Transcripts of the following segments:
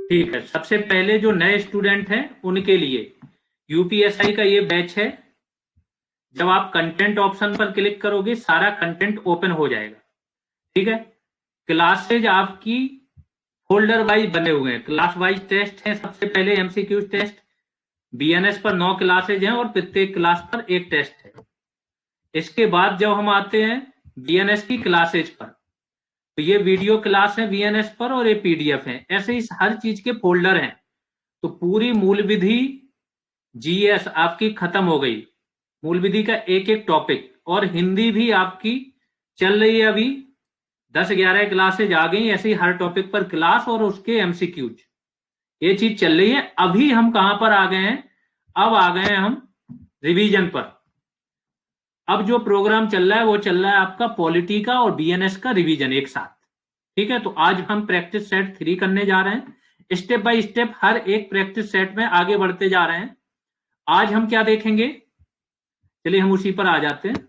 ठीक है, सबसे पहले जो नए स्टूडेंट हैं उनके लिए यूपीएसआई का ये बैच है। जब आप कंटेंट ऑप्शन पर क्लिक करोगे सारा कंटेंट ओपन हो जाएगा। ठीक है, क्लासेज आपकी फोल्डर वाइज बने हुए हैं, क्लास वाइज टेस्ट है। सबसे पहले एमसीक्यू टेस्ट, बीएनएस पर 9 क्लासेज हैं और प्रत्येक क्लास पर एक टेस्ट है। इसके बाद जब हम आते हैं बीएनएस की क्लासेज पर, तो ये वीडियो क्लास है बीएनएस पर और ये पीडीएफ है। ऐसे ही हर चीज के फोल्डर हैं। तो पूरी मूल विधि जीएस आपकी खत्म हो गई, मूल विधि का एक एक टॉपिक, और हिंदी भी आपकी चल रही है अभी। 10-11 क्लासेज आ गई ऐसे ही, हर टॉपिक पर क्लास और उसके एमसीक्यूज, ये चीज चल रही है। अभी हम कहां पर आ गए हैं? अब आ गए हैं हम रिवीजन पर। अब जो प्रोग्राम चल रहा है वो चल रहा है आपका पॉलिटी का और बीएनएस का रिवीजन एक साथ। ठीक है, तो आज हम प्रैक्टिस सेट 3 करने जा रहे हैं। स्टेप बाय स्टेप हर एक प्रैक्टिस सेट में आगे बढ़ते जा रहे हैं। आज हम क्या देखेंगे, चलिए हम उसी पर आ जाते हैं।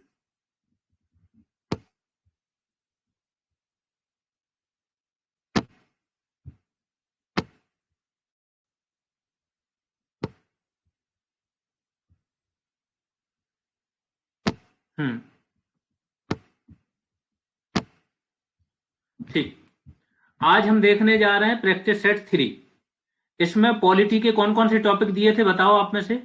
ठीक, आज हम देखने जा रहे हैं प्रैक्टिस सेट 3। इसमें पॉलिटी के कौन कौन से टॉपिक दिए थे बताओ आप में से?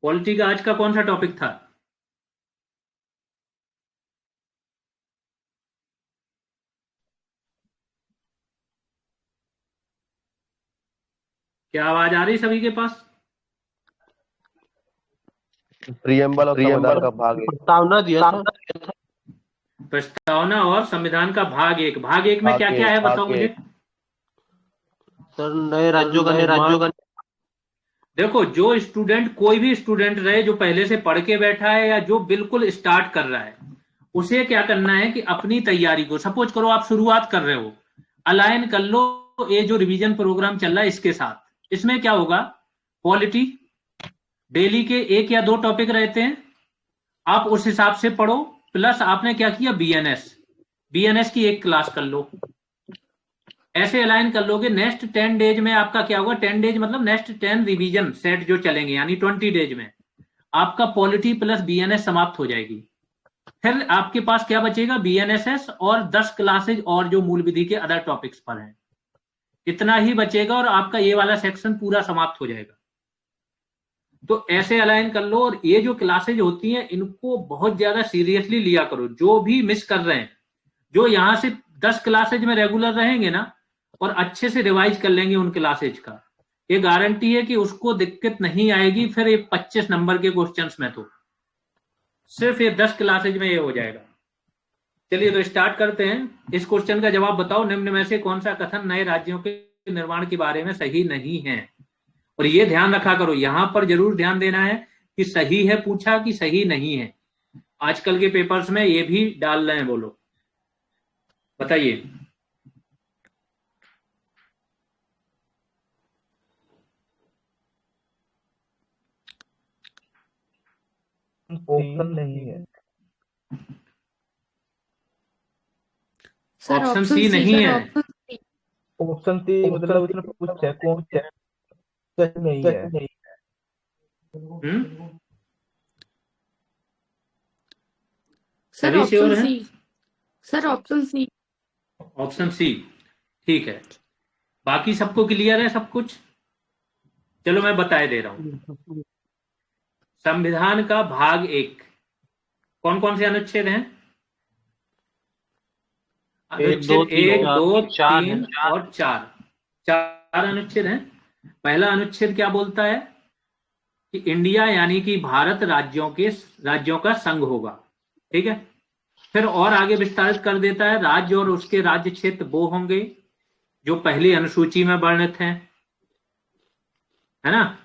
पॉलिटी का आज का कौन सा टॉपिक था? क्या आवाज आ रही सभी के पास? प्रियम्बल और संविधान का भाग एक। प्रस्तावना दिया था। प्रस्तावना और संविधान का भाग एक। भाग एक में क्या क्या है बताओ मुझे। सर नए राज्यों का देखो, जो स्टूडेंट, कोई भी स्टूडेंट रहे जो पहले से पढ़ के बैठा है या जो बिल्कुल स्टार्ट कर रहा है, उसे क्या करना है कि अपनी तैयारी को, सपोज करो आप शुरुआत कर रहे हो, अलाइन कर लो ये जो रिवीजन प्रोग्राम चल रहा है इसके साथ। इसमें क्या होगा, पॉलिटी डेली के 1 या 2 टॉपिक रहते हैं, आप उस हिसाब से पढ़ो। प्लस आपने क्या किया, बीएनएस की एक क्लास कर लो। ऐसे अलाइन कर लोगे, नेक्स्ट 10 डेज में आपका क्या होगा, 10 डेज मतलब नेक्स्ट 10 रिवीजन सेट जो चलेंगे, यानी 20 डेज में आपका पॉलिटी प्लस बीएनएस समाप्त हो जाएगी। फिर आपके पास क्या बचेगा, बीएनएसएस और 10 क्लासेज और जो मूल विधि के अदर टॉपिक्स पर हैं, इतना ही बचेगा और आपका ये वाला सेक्शन पूरा समाप्त हो जाएगा। तो ऐसे अलाइन कर लो। और ये जो क्लासेज होती हैं इनको बहुत ज्यादा सीरियसली लिया करो। जो भी मिस कर रहे हैं, जो यहां से 10 क्लासेज में रेगुलर रहेंगे ना और अच्छे से रिवाइज कर लेंगे उन क्लासेज का, ये गारंटी है कि उसको दिक्कत नहीं आएगी फिर ये 25 नंबर के क्वेश्चंस में। तो सिर्फ ये 10 क्लासेज में ये हो जाएगा। चलिए तो स्टार्ट करते हैं। इस क्वेश्चन का जवाब बताओ, निम्न में से कौन सा कथन नए राज्यों के निर्माण के बारे में सही नहीं है? और ये ध्यान रखा करो, यहां पर जरूर ध्यान देना है कि सही है पूछा कि सही नहीं है। आजकल के पेपर्स में ये भी डाल रहे हैं, बोलो बताइए। ऑप्शन नहीं है। ऑप्शन सी नहीं है। ऑप्शन सी मतलब इसमें कुछ है, कौन सा सही नहीं है। सर सभी श्योर ऑप्शन हैं? C. Sir option C. Option C ठीक है। बाकी सबको क्लियर है सब कुछ? चलो मैं बताए दे रहा हूं। संविधान का भाग 1, कौन कौन से अनुच्छेद हैं? अनुच्छेद 1, 2, 3 और 4 अनुच्छेद हैं। पहला अनुच्छेद क्या बोलता है कि इंडिया यानी कि भारत राज्यों का संघ होगा। ठीक है, फिर और आगे विस्तारित कर देता है, राज्य और उसके राज्य क्षेत्र वो होंगे जो पहली अनुसूची में वर्णित हैं, है ना,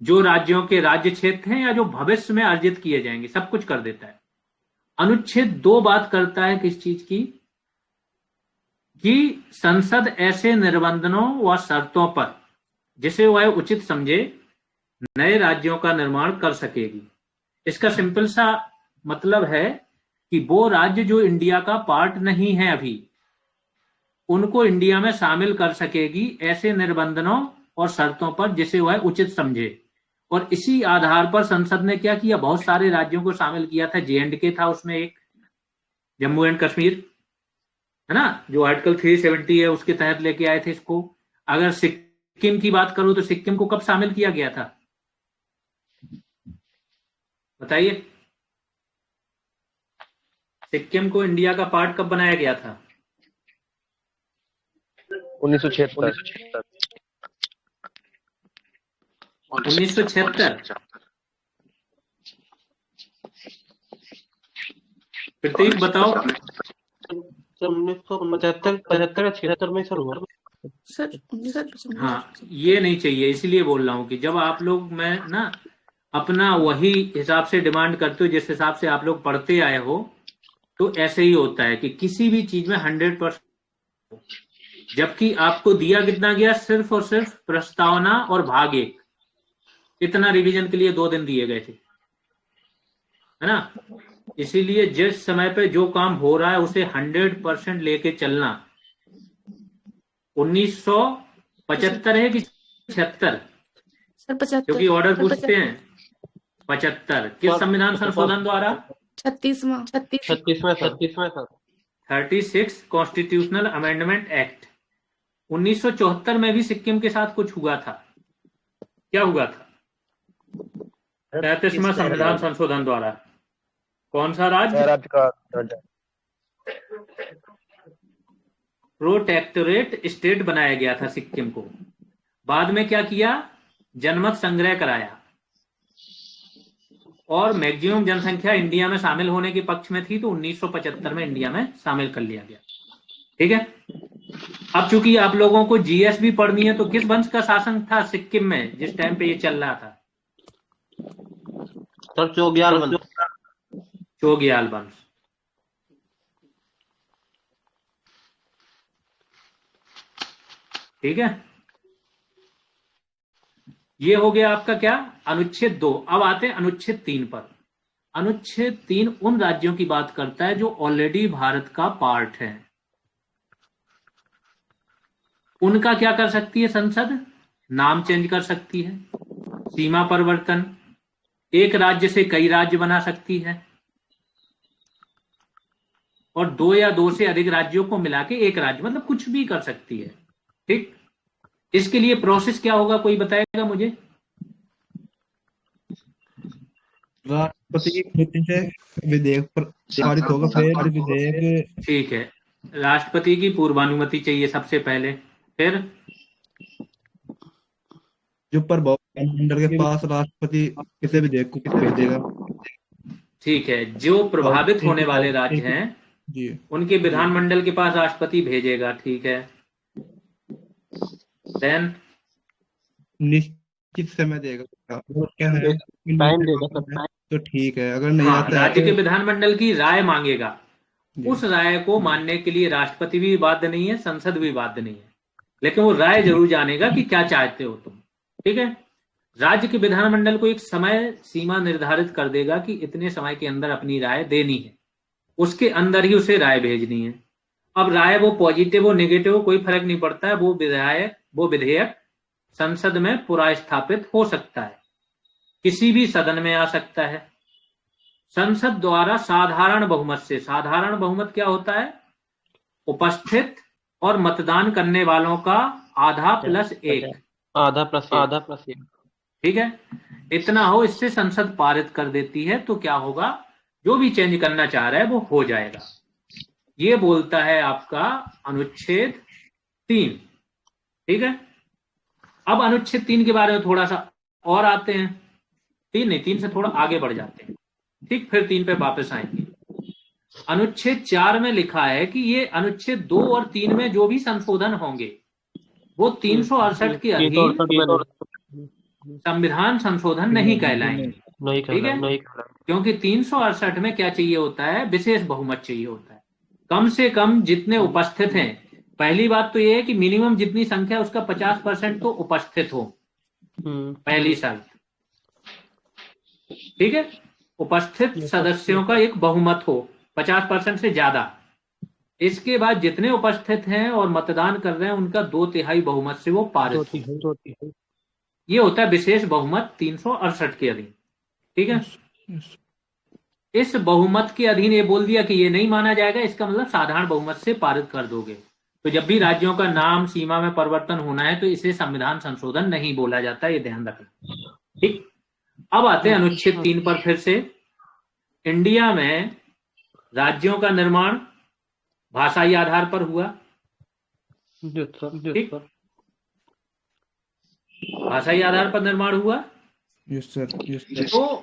जो राज्यों के राज्य क्षेत्र हैं या जो भविष्य में अर्जित किए जाएंगे, सब कुछ कर देता है। अनुच्छेद 2 बात करता है किस चीज की, कि संसद ऐसे निबंधनों व शर्तों पर जिसे वह उचित समझे नए राज्यों का निर्माण कर सकेगी। इसका सिंपल सा मतलब है कि वो राज्य जो इंडिया का पार्ट नहीं है अभी, उनको इंडिया में शामिल कर सकेगी ऐसे निबंधनों और शर्तों पर जिसे वह उचित समझे। और इसी आधार पर संसद ने क्या किया, बहुत सारे राज्यों को शामिल किया था। JNK था उसमें एक, जम्मू एंड कश्मीर, है ना, जो आर्टिकल 370 है उसके तहत लेके आए थे इसको। अगर सिक्किम की बात करूं तो सिक्किम को कब शामिल किया गया था, बताइए। सिक्किम को इंडिया का पार्ट कब बनाया गया था? 1976। 1976। प्रतीक बताओ। 1975-75-76 में सर हुआ। सर 1975। हाँ, ये नहीं चाहिए, इसलिए बोल रहा हूँ कि जब आप लोग, मैं ना अपना वही हिसाब से डिमांड करते हो जिस हिसाब से आप लोग पढ़ते आए हो, तो ऐसे ही होता है कि किसी भी चीज में 100%, जबकि आपको दिया कितना गया, सिर्फ और सिर्फ प्रस्तावना और भाग 1, इतना रिवीजन के लिए 2 दिन दिए गए थे, है ना। इसीलिए जिस समय पे जो काम हो रहा है उसे 100% लेके चलना। 1975 है कि 76? सर 75। क्योंकि ऑर्डर पूछते हैं। 75 किस संविधान संशोधन द्वारा? 36वां 36 में सर। 36 constitutional amendment act. 1974 में भी सिक्किम के साथ कुछ हुआ था। क्या हुआ था? 33वां संविधान संशोधन द्वारा। कौन सा राज्य? राज्य का दर्जा। प्रोटेक्टोरेट स्टेट बनाया गया था सिक्किम को। बाद में क्या किया, जनमत संग्रह कराया और मैक्सिमम जनसंख्या इंडिया में शामिल होने के पक्ष में थी, तो 1975 में इंडिया में शामिल कर लिया गया। ठीक है। अब चूंकि आप लोगों को GS भी पढ़नी है, तो किस वंश का शासन था सिक्किम में जिस टाइम पे ये चल रहा था? सर चोग्याल वंश। चोग्याल वंश। ठीक है, ये हो गया आपका क्या, अनुच्छेद 2। अब आते हैं अनुच्छेद 3 पर। अनुच्छेद 3 उन राज्यों की बात करता है जो ऑलरेडी भारत का पार्ट है। उनका क्या कर सकती है संसद? नाम चेंज कर सकती है, सीमा परिवर्तन, एक राज्य से कई राज्य बना सकती है, और 2 या 2 से अधिक राज्यों को मिला के एक राज्य, मतलब कुछ भी कर सकती है। ठीक, इसके लिए प्रोसेस क्या होगा, कोई बताएगा मुझे? राष्ट्रपति की अनुमति से विधेयक पर पारित होगा, फिर विधेयक। ठीक है, राष्ट्रपति की पूर्वानुमति चाहिए सबसे पहले, फिर जो प्रभावमंडल के पास राष्ट्रपति किसी विधेयक को भेजेगा। ठीक है, जो प्रभावित होने वाले राज्य हैं जी, उनके विधानमंडल के पास राष्ट्रपति भेजेगा। ठीक है, देन निश्चित समय देगा। वो क्या है, टाइम देगा सर। तो ठीक है, अगर नहीं हाँ, आता है राज्य के तो विधानमंडल की राय मांगेगा। जी। उस राय को मानने के लिए राष्ट्रपति भी बाध्य नहीं है, संसद भी बाध्य नहीं है, लेकिन वो राय जरूर जानेगा कि क्या चाहते हो तुम। ठीक है, राज्य के विधानमंडल को एक समय सीमा निर्धारित कर देगा कि इतने समय के अंदर अपनी राय देनी है, उसके अंदर ही उसे राय भेजनी है। अब राय वो पॉजिटिव हो नेगेटिव हो कोई फर्क नहीं पड़ता है, वो विधेयक संसद में पुनर्स्थापित हो सकता है, किसी भी सदन में आ सकता है। संसद द्वारा साधारण बहुमत से, साधारण बहुमत क्या होता है? उपस्थित और मतदान करने वालों का आधा प्लस 1। आधा प्लस 1। ठीक है, इतना हो, इससे संसद पारित कर देती है। तो क्या होगा, जो भी चेंज करना चाह रहा है वो हो जाएगा। ये बोलता है आपका अनुच्छेद 3। ठीक है, अब अनुच्छेद 3 के बारे में थोड़ा सा और आते हैं। 3 नहीं, 3 से थोड़ा आगे बढ़ जाते हैं। ठीक, फिर 3 पे वापस आएंगे। अनुच्छेद 4 में लिखा है कि ये अनुच्छेद 2 और 3 में जो भी संशोधन होंगे वो 368 के अधीन संविधान संशोधन नहीं कहलाएंगे। ठीक है, क्योंकि 368 में क्या चाहिए होता है, विशेष बहुमत चाहिए होता है। कम से कम जितने उपस्थित हैं, पहली बात तो ये है कि मिनिमम जितनी संख्या उसका 50% तो उपस्थित हो, पहली शर्त। ठीक है, उपस्थित सदस्यों का एक बहुमत हो 50% से ज्यादा। इसके बाद जितने उपस्थित हैं और मतदान कर रहे हैं उनका 2/3 बहुमत से वो पारित हो। ये होता है विशेष बहुमत 368 के अधीन। ठीक है, इस बहुमत के अधीन ये बोल दिया कि ये नहीं माना जाएगा, इसका मतलब साधारण बहुमत से पारित कर दोगे। तो जब भी राज्यों का नाम सीमा में परिवर्तन होना है तो इसे संविधान संशोधन नहीं बोला जाता, ये ध्यान रखना। ठीक, अब आते हैं अनुच्छेद 3 पर फिर से। इंडिया में राज्यों का निर्माण भाषाई आधार पर हुआ। ठीक, भाषाई आधार पर निर्माण हुआ। Yes sir. तो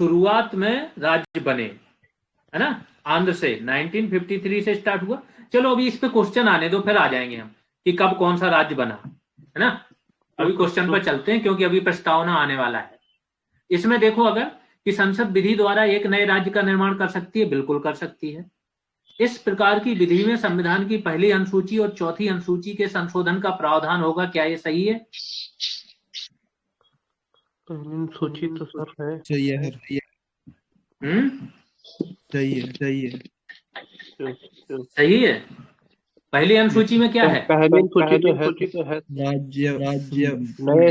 शुरुआत में राज्य बने, है ना, आंध्र से 1953 से स्टार्ट हुआ। चलो अभी इस पे क्वेश्चन आने दो, फिर आ जाएंगे हम कि कब कौन सा राज्य बना, है ना। अभी क्वेश्चन पर चलते हैं क्योंकि अभी प्रस्तावना आने वाला है। इसमें देखो, अगर कि संसद विधि द्वारा एक नए राज्य का निर्माण कर सकती है, बिल्कुल कर सकती है। इस प्रकार की विधि में संविधान की पहली अनुसूची और चौथी अनुसूची के संशोधन का प्रावधान होगा। क्या ये सही है? सूची तो सर है। सही है। सही है। सही है। पहली अनुसूची में क्या है? पहली सूची तो है राज्य नए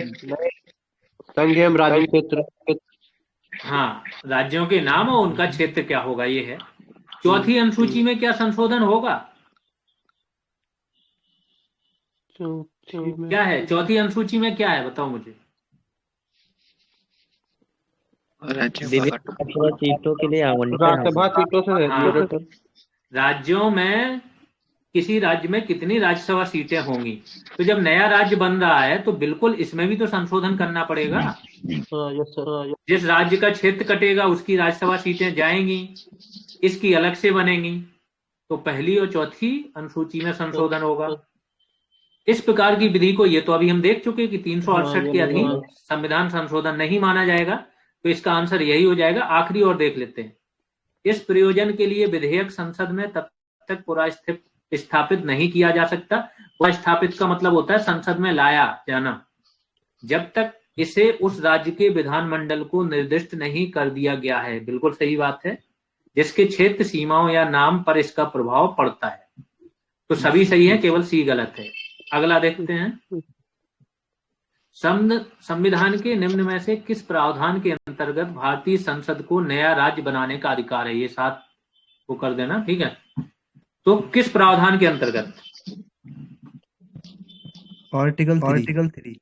संघ एवं राज्य क्षेत्र। हाँ, राज्यों के नाम और उनका क्षेत्र क्या होगा, ये है। चौथी अनुसूची में क्या संशोधन होगा? क्या है चौथी अनुसूची में? क्या है बताओ मुझे। विधानसभा सीटों के लिए आवंटन राज्यसभा सीटों से हाँ, रहती है। राज्यों में किसी राज्य में कितनी राज्यसभा सीटें होंगी। तो जब नया राज्य बन रहा है तो बिल्कुल इसमें भी तो संशोधन करना पड़ेगा। Yes sir. जिस राज्य का क्षेत्र कटेगा उसकी राज्यसभा सीटें जाएंगी, इसकी अलग से बनेंगी। तो पहली और चौथी अनुसूची में संशोधन होगा। इस प्रकार की विधि को, ये तो अभी हम देख चुके कि 368 के अधीन संविधान संशोधन नहीं माना जाएगा। तो इसका आंसर यही हो जाएगा। आखिरी और देख लेते हैं। इस प्रयोजन के लिए विधेयक संसद में तब तक स्थापित नहीं किया जा सकता। स्थापित का मतलब होता है संसद में लाया जाना, जब तक इसे उस राज्य के विधानमंडल को निर्दिष्ट नहीं कर दिया गया है। बिल्कुल सही बात है। जिसके क्षेत्र सीमाओं या नाम पर इसका प्रभाव पड़ता है। तो सभी सही है, केवल सी गलत है। अगला देखते हैं। संविधान के निम्न में से किस प्रावधान के अंतर्गत भारतीय संसद को नया राज्य बनाने का अधिकार है? ये साथ को कर देना, ठीक है। तो किस प्रावधान के अंतर्गत? आर्टिकल 3।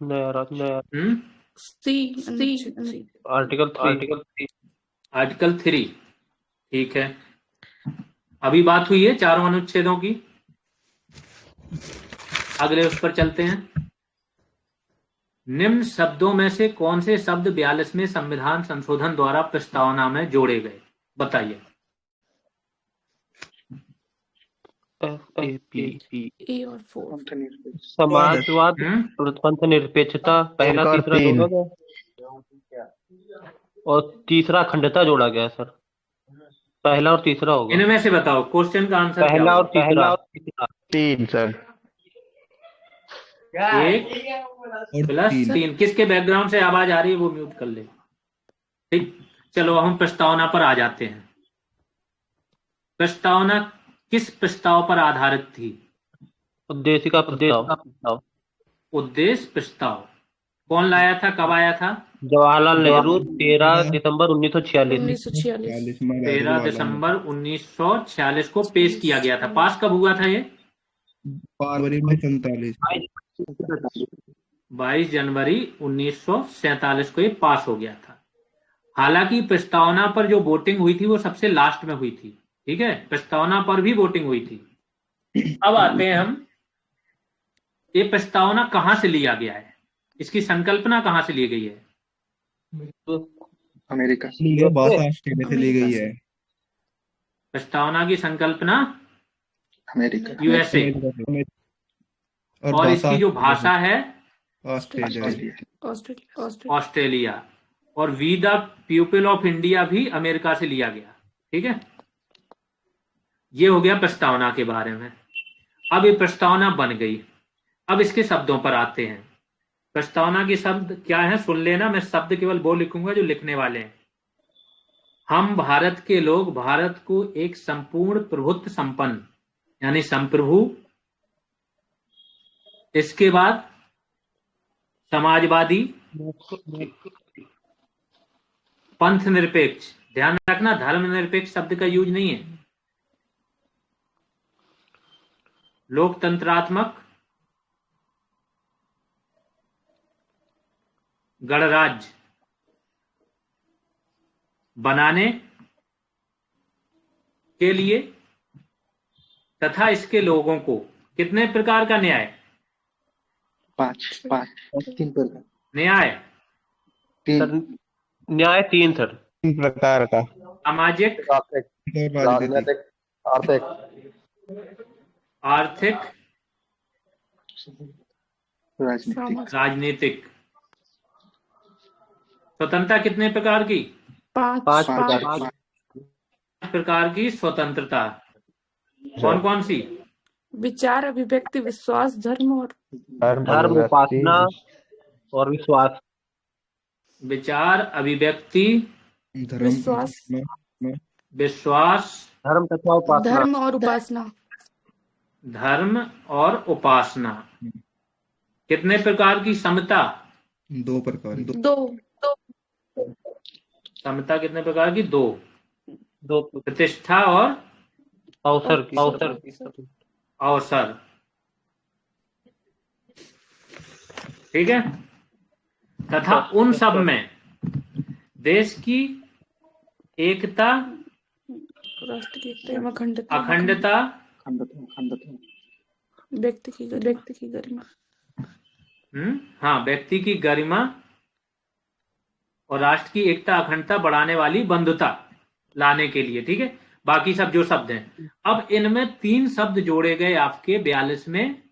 नया राज्य सी आर्टिकल 3। आर्टिकल 3, ठीक है। अभी बात हुई है चारों अनुच्छेदों की। अगले उस पर चलते हैं। निम्न शब्दों में से कौन से शब्द 42वें संविधान संशोधन द्वारा प्रस्तावना में जोड़े गए? बताइए। ए और 4 समाजवाद, पंथ निरपेक्षता, पहला तीसरा जोड़ा गया और तीसरा अखंडता जोड़ा गया सर। पहला और तीसरा होगा। इनमें से बताओ क्वेश्चन का आंसर क्या पहला और होगा? तीसरा। 3 सर। 1 प्लस 3। किसके बैकग्राउंड से आवाज आ रही है वो म्यूट कर ले। ठीक, चलो हम प्रस्तावना पर आ जाते हैं। प्रस्तावना किस प्रस्ताव पर आधारित थी? उद्देशिका प्रस्ताव। उद्देश्य प्रस्ताव कौन लाया था, कब आया था? जवाहरलाल नेहरू 13 दिसंबर 1946। 1946 13 दिसंबर 1946 को पेश किया गया था। पास कब हुआ था ये? 22 जनवरी 1947 को ये पास हो गया था। हालांकि प्रस्तावना पर जो वोटिंग हुई थी वो सबसे लास्ट में हुई थी। ठीक है, प्रस्तावना पर भी वोटिंग हुई थी। अब आते हैं हम, ये प्रस्तावना कहां से लिया गया है, इसकी संकल्पना कहां से ली गई है? अमेरिका ऑस्ट्रेलिया से ली गई है। प्रस्तावना की संकल्पना अमेरिका यूएसए, और इसकी जो भाषा है ऑस्ट्रेलिया, और we the people of India भी अमेरिका से लिया गया। ठीक है, ये हो गया प्रस्तावना के बारे में। अब ये प्रस्तावना बन गई। अब इसके शब्दों पर आते हैं। प्रस्तावना के शब्द क्या है सुन लेना। मैं शब्द केवल वो लिखूंगा जो लिखने वाले हैं। हम भारत के लोग भारत को एक संपूर्ण प्रभुत्व संपन्न यानी संप्रभु, इसके बाद समाजवादी, पंथ निरपेक्ष, ध्यान रखना धर्म निरपेक्ष शब्द का यूज नहीं है, लोकतंत्रात्मक, गणराज्य बनाने के लिए तथा इसके लोगों को कितने प्रकार का न्याय, 3 प्रकार। न्याय, सर न्याय 3 सर। 3 प्रकार का। सामाजिक, राजनीतिक, आर्थिक। आर्थिक, राजनीतिक। स्वतंत्रता कितने प्रकार की, 5 प्रकार। 5 प्रकार की स्वतंत्रता। कौन कौन सी, विचार, अभिव्यक्ति, विश्वास, धर्म और धर्म, उपासना और विश्वास। विचार, अभिव्यक्ति, विश्वास, विश्वास, धर्म तथा उपासना। धर्म और उपासना। धर्म और उपासना। कितने प्रकार की समता, 2 प्रकार की। 2 समता कितने प्रकार की, 2। 2 प्रतिष्ठा और अवसर की। अवसर, ठीक है। तथा उन सब में देश की एकता, राष्ट्र की एकता एवं अखंडता, अखंडता, व्यक्ति की गरिमा। हाँ, व्यक्ति की गरिमा और राष्ट्र की एकता अखंडता बढ़ाने वाली बंधुता लाने के लिए, ठीक है। बाकी सब जो शब्द हैं, अब इनमें 3 शब्द जोड़े गए आपके 42 में।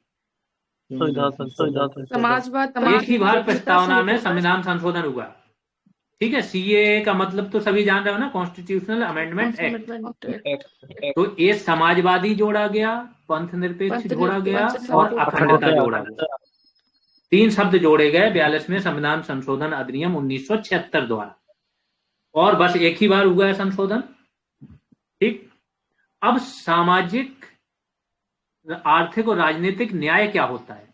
समाजवाद, एक ही बार प्रस्तावना में संविधान संशोधन हुआ, ठीक है। सीएए का मतलब तो सभी जान रहे हो ना, कॉन्स्टिट्यूशनल अमेंडमेंट एक्ट। तो ये समाजवादी जोड़ा गया, पंथ निरपेक्ष जोड़ा गया और अखंडता जोड़ा गया। 3 शब्द जोड़े गए 42 में संविधान संशोधन अधिनियम 1976 द्वारा, और बस एक ही बार हुआ है संशोधन, ठीक। अब सामाजिक, आर्थिक और राजनीतिक न्याय क्या होता है,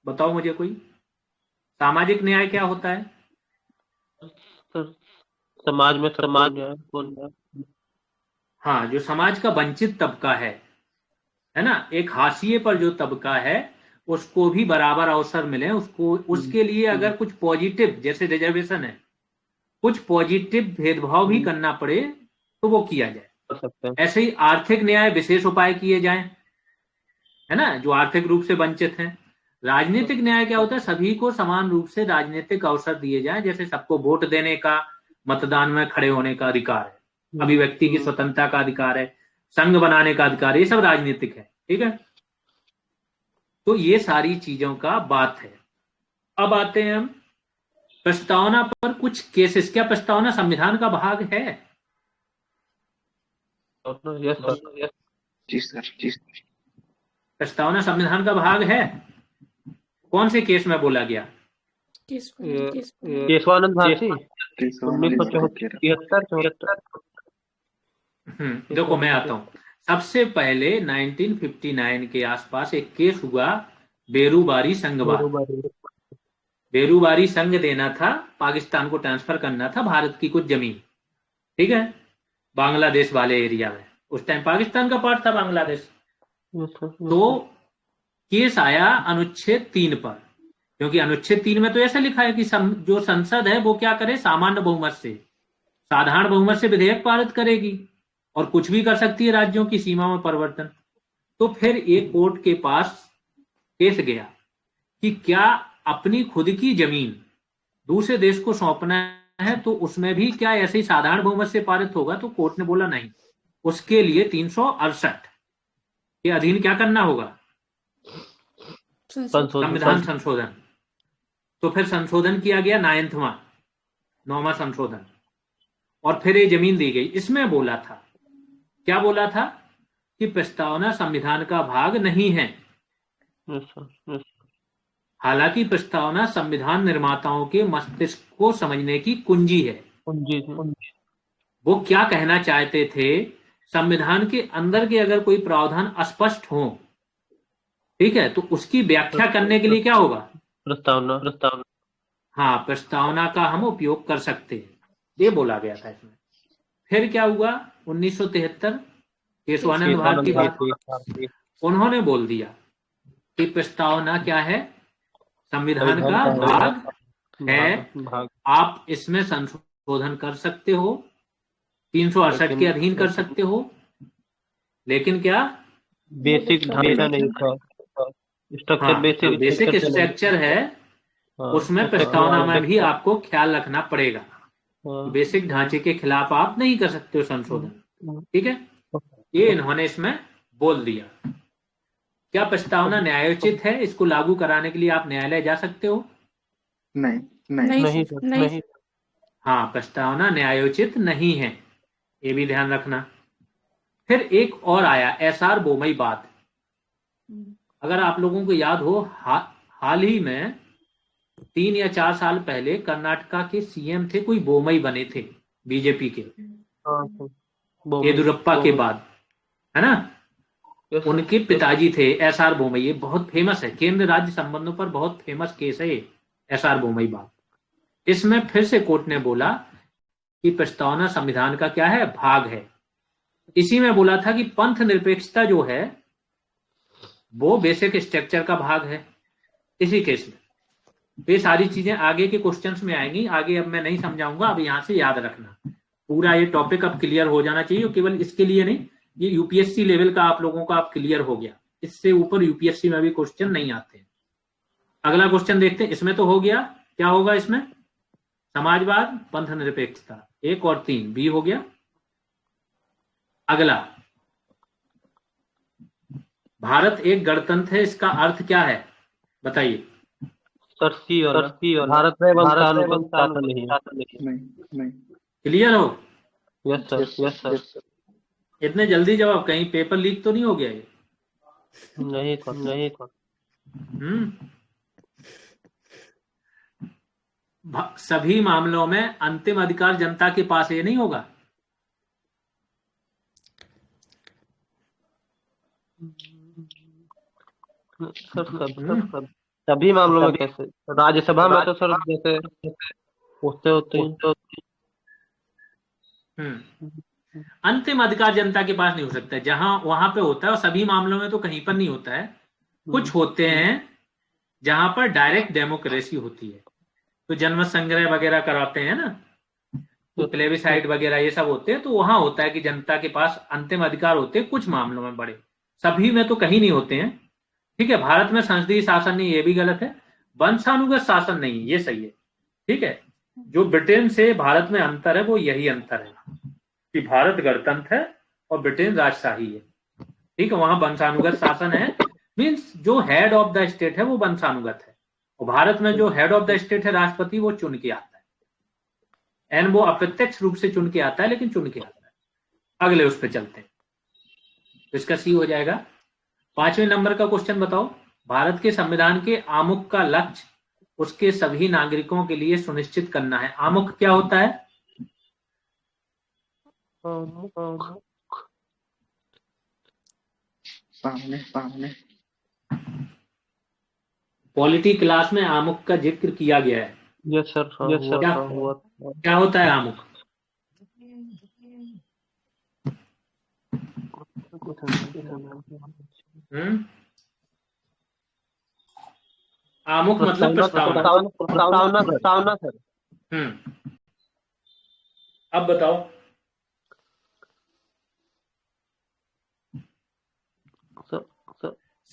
बताओ मुझे कोई। सामाजिक न्याय क्या होता है, समाज में समाज कौन, हाँ, जो समाज का वंचित तबका है ना, एक हाशिए पर जो तबका है, उसको भी बराबर अवसर मिले, उसको, उसके लिए अगर कुछ पॉजिटिव, जैसे रिजर्वेशन है, कुछ पॉजिटिव भेदभाव भी करना पड़े तो वो किया जाए। ऐसे ही आर्थिक न्याय, विशेष उपाय किए जाएं, है ना, जो आर्थिक रूप से वंचित हैं। राजनीतिक न्याय क्या होता है, सभी को समान रूप से राजनीतिक अवसर दिए जाएं, जैसे सबको वोट देने का, मतदान में खड़े होने का अधिकार है, अभिव्यक्ति की स्वतंत्रता का अधिकार है, संघ बनाने का अधिकार है, ये सब राजनीतिक है, ठीक है। तो ये सारी चीजों का बात है। अब आते हैं हम प्रस्तावना पर कुछ केसेस। क्या प्रस्तावना संविधान का भाग है? जी सर, जी सर। प्रस्तावना संविधान का भाग है? कौन से केस में बोला गया? केशवानंद भारती 1973। देखो मैं आता हूं। सबसे पहले 1959 के आसपास एक केस हुआ, बेरूबारी संघवाद। बेरूबारी संघ देना था, पाकिस्तान को ट्रांसफर करना था भारत की कुछ जमीन, ठीक है, बांग्लादेश वाले एरिया में। उस टाइम पाकिस्तान का पार्ट था बांग्लादेश। तो केस आया अनुच्छेद 3 पर, क्योंकि अनुच्छेद 3 में तो ऐसा लिखा है कि जो संसद है वो क्या करे, सामान्य बहुमत से, साधारण बहुमत से विधेयक पारित करेगी और कुछ भी कर सकती है, राज्यों की सीमा में परिवर्तन। तो फिर एक कोर्ट के पास केस गया कि क्या अपनी खुद की जमीन दूसरे देश को सौंपना है तो उसमें भी क्या ऐसे ही साधारण बहुमत से पारित होगा? तो कोर्ट ने बोला नहीं, उसके लिए 368 के अधीन क्या करना होगा, संविधान संशोधन। तो फिर संशोधन किया गया, 9वां संशोधन, और फिर ये जमीन दी गई। इसमें बोला था, क्या बोला था कि प्रस्तावना संविधान का भाग नहीं है। हालांकि प्रस्तावना संविधान निर्माताओं के मस्तिष्क को समझने की कुंजी है। वो क्या कहना चाहते थे, संविधान के अंदर के अगर कोई प्रावधान अस्पष्ट हो, ठीक है, तो उसकी व्याख्या करने के लिए क्या होगा, प्रस्तावना। हाँ, प्रस्तावना का हम उपयोग कर सकते हैं, ये बोला गया था इसमें। फिर क्या हुआ, 1973 केशवानंद भारती उन्होंने बोल दिया कि प्रस्तावना क्या है, संविधान का भाग है, आप इसमें संशोधन कर सकते हो, 368 के अधीन कर सकते हो, लेकिन क्या, बेसिक ढांचा नहीं था, स्ट्रक्चर हाँ, बेसिक बेसिक स्ट्रक्चर है, उसमें प्रस्तावना में भी आपको ख्याल रखना पड़ेगा, बेसिक ढांचे के खिलाफ आप नहीं कर सकते हो संशोधन, ठीक है, ये इन्होंने इसमें बोल दिया। क्या प्रस्तावना न्यायोचित है, इसको लागू कराने के लिए आप न्यायालय जा सकते हो, नहीं नहीं सर, सर, नहीं। हाँ, प्रस्तावना न्यायोचित नहीं है, ये भी ध्यान रखना। फिर एक और आया एसआर बोमई बात, अगर आप लोगों को याद हो, हाल ही में 3 या 4 साल पहले कर्नाटका के सीएम थे, कोई बोमई बने थे बीजेपी के, येदुरप्पा के बाद, है ना, उनके पिताजी थे एसआर बोमई, ये बहुत फेमस है, केंद्र राज्य संबंधों पर बहुत फेमस केस है ये एसआर बोमई बात। इसमें फिर से कोर्ट ने बोला कि प्रस्तावना संविधान का क्या है, भाग है। इसी में बोला था कि पंथ निरपेक्षता जो है वो बेसिक स्ट्रक्चर का भाग है, इसी केस में। ये सारी चीजें आगे के क्वेश्चंस में आएंगी, आगे अब मैं नहीं समझाऊंगा, अब यहां से याद रखना, पूरा ये टॉपिक अब क्लियर हो जाना चाहिए, केवल इसके लिए नहीं, ये यूपीएससी लेवल का आप लोगों का अब क्लियर हो गया, इससे ऊपर यूपीएससी में भी क्वेश्चन नहीं आते। अगला क्वेश्चन देखते हैं, इसमें तो हो गया, क्या होगा इसमें, समाजवाद, पंथ निरपेक्षता, 1 और 3 बी हो गया। अगला, भारत एक गणतंत्र है, इसका अर्थ क्या है, बताइए। भारत में वंशानुगत शासन नहीं है। नहीं क्लियर हो, यस सर। इतने जल्दी जवाब, कहीं पेपर लीक तो नहीं हो गया ये, नहीं सर। सभी मामलों में अंतिम अधिकार जनता के पास, ये नहीं होगा, सर सभी मामलों में कैसे, राज्यसभा में तो सर जैसे होते अंतिम अधिकार जनता के पास नहीं हो सकता, जहां वहां पे होता है, और सभी मामलों में तो कहीं पर नहीं होता है, कुछ होते हैं जहां पर डायरेक्ट डेमोक्रेसी होती है, तो जनमत संग्रह वगैरह कराते हैं ना, तो प्लेबिसाइड वगैरह ये सब होते हैं, तो वहां होता है कि जनता के पास अंतिम अधिकार होते हैं, कुछ मामलों में बड़े, सभी में तो कहीं नहीं होते हैं, ठीक है। भारत में संसदीय शासन नहीं, ये भी गलत है, वंशानुगत शासन नहीं, ये सही है, ठीक है। जो ब्रिटेन से भारत में अंतर है वो यही अंतर है कि भारत गणतंत्र है और ब्रिटेन राजशाही है, ठीक है, वहां वंशानुगत शासन है, मीन्स जो हेड ऑफ द स्टेट है वो वंशानुगत है, और भारत में जो हेड ऑफ द स्टेट है राष्ट्रपति, वो चुन के आता है, एंड वो अप्रत्यक्ष रूप से चुन के आता है, लेकिन चुन के आता है। अगले उस पर चलते हैं, तो इसका सी हो जाएगा। 5वें नंबर का क्वेश्चन बताओ, भारत के संविधान के आमुख का लक्ष्य उसके सभी नागरिकों के लिए सुनिश्चित करना है। आमुख क्या होता है, सामने पॉलिटी क्लास में आमुख का जिक्र किया गया है। Yes sir. क्या होता है आमुख, आमुख मतलब प्रस्तावना सर। अब बताओ,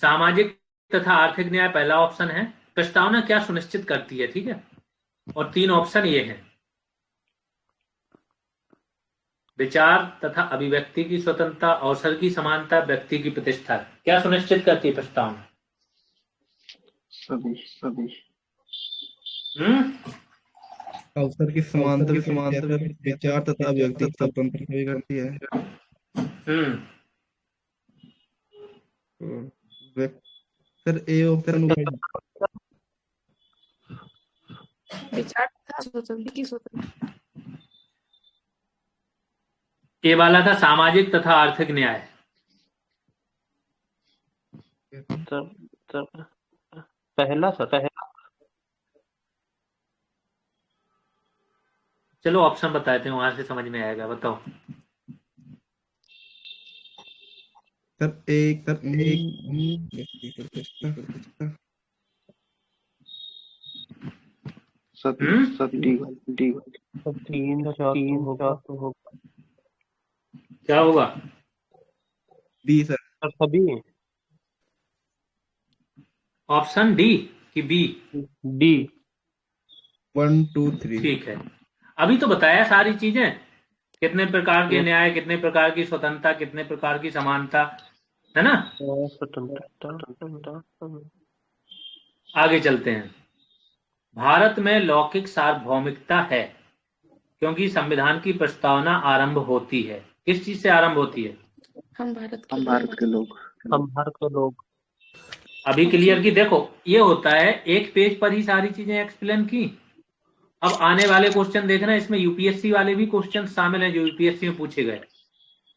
सामाजिक तथा आर्थिक न्याय पहला ऑप्शन है। प्रस्तावना क्या सुनिश्चित करती है, ठीक है, और 3 ऑप्शन ये हैं, विचार तथा अभिव्यक्ति की स्वतंत्रता, अवसर की समानता, व्यक्ति की प्रतिष्ठा। क्या सुनिश्चित करती है प्रस्तावना, सभी अवसर की समानता, विचार तथा अभिव्यक्ति की स्वतंत्रता भी करती है। सर ए ऑप्शन विचार तथा स्वतंत्रता की स्वतंत्रता। ए वाला था सामाजिक तथा आर्थिक न्याय। सर सर पहला चलो ऑप्शन बताते हैं, वहां से समझ में आएगा। बताओ। सर एक सब हम्म सब डी डी सर 3 4 तो होगा क्या होगा? B sir. सर सभी। ऑप्शन डी कि बी? डी। 1 2 3। ठीक है, अभी तो बताया सारी चीजें, कितने प्रकार के ये न्याय, कितने प्रकार की स्वतंत्रता, कितने प्रकार की समानता, है ना। स्वतंत्रता। आगे चलते हैं। भारत में लौकिक सार्वभौमिकता है क्योंकि संविधान की प्रस्तावना आरंभ होती है, किस चीज से आरंभ होती है? हम भारत के हम लोग। भारत के लोग। हम भारत के लोग। अभी क्लियर की देखो, ये होता है एक पेज पर ही सारी चीजें एक्सप्लेन की। अब आने वाले क्वेश्चन देखना, इसमें यूपीएससी वाले भी क्वेश्चन शामिल हैं जो यूपीएससी में पूछे गए।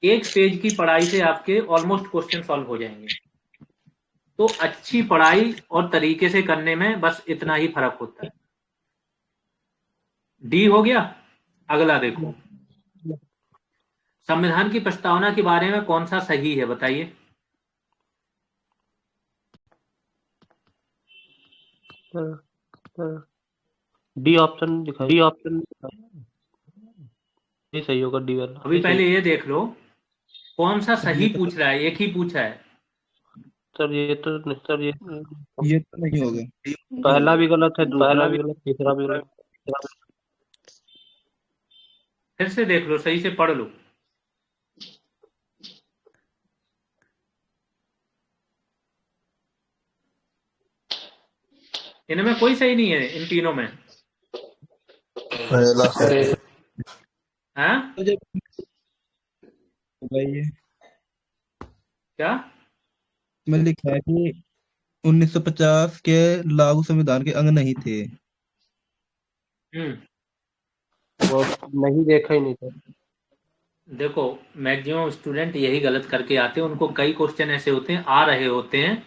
एक पेज की पढ़ाई से आपके ऑलमोस्ट क्वेश्चन सॉल्व हो जाएंगे। तो अच्छी पढ़ाई और तरीके से करने में बस इतना ही फर्क होता है। डी हो गया। अगला देखो, संविधान की प्रस्तावना के बारे में कौन सा सही है, बताइए। डी ऑप्शन दिखाइए। डी ऑप्शन ये सही होगा, डी वाला। अभी पहले ये देख लो कौन सा सही पूछ रहा है, एक ही पूछा है। सर ये तो नहीं होगा। पहला भी गलत है, दूसरा भी गलत, तीसरा भी गलत। फिर से देख लो, सही से पढ़ लो। इनमें कोई सही नहीं है, इन तीनों में। हाँ ये क्या? में लिखा है कि 1950 के लागू संविधान के अंग नहीं थे। वो नहीं देखा ही नहीं था। देखो, मैक्सिमम स्टूडेंट यही गलत करके आते हैं। उनको कई क्वेश्चन ऐसे होते हैं, आ रहे होते हैं,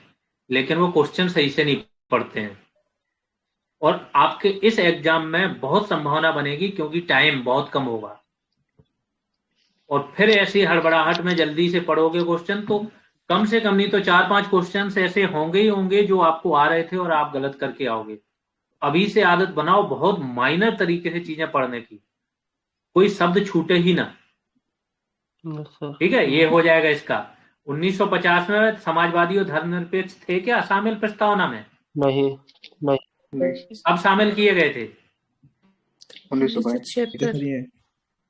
लेकिन वो क्वेश्चन सही से नहीं पढ़ते हैं। और आपके इस एग्जाम में बहुत संभावना बनेगी क्योंकि टाइम बहुत कम होगा, और फिर ऐसी हड़बड़ाहट में जल्दी से पढ़ोगे क्वेश्चन तो कम से कम नहीं तो 4-5 क्वेश्चन ऐसे होंगे ही होंगे जो आपको आ रहे थे और आप गलत करके आओगे। अभी से आदत बनाओ बहुत माइनर तरीके से चीजें पढ़ने की, कोई शब्द छूटे ही ना। ठीक है, ये हो जाएगा इसका। 1950 में समाजवादी और धर्मनिरपेक्ष थे क्या शामिल प्रस्तावना में? नहीं। अब शामिल किए गए थे 1976।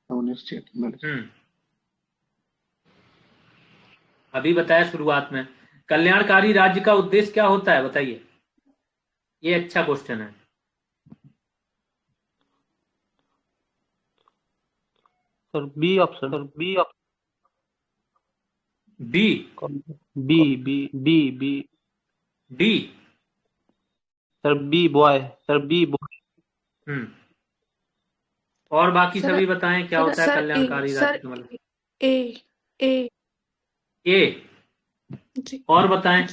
1976। अभी बताया शुरुआत में। कल्याणकारी राज्य का उद्देश्य क्या होता है, बताइए। ये अच्छा क्वेश्चन है। Sir B option. B B B B B D. Sir B boy. और बाकी सर सभी बताएं क्या होता है सर कल्याणकारी सर राज्य का मतलब। ए ए ए। जी। और बताएं।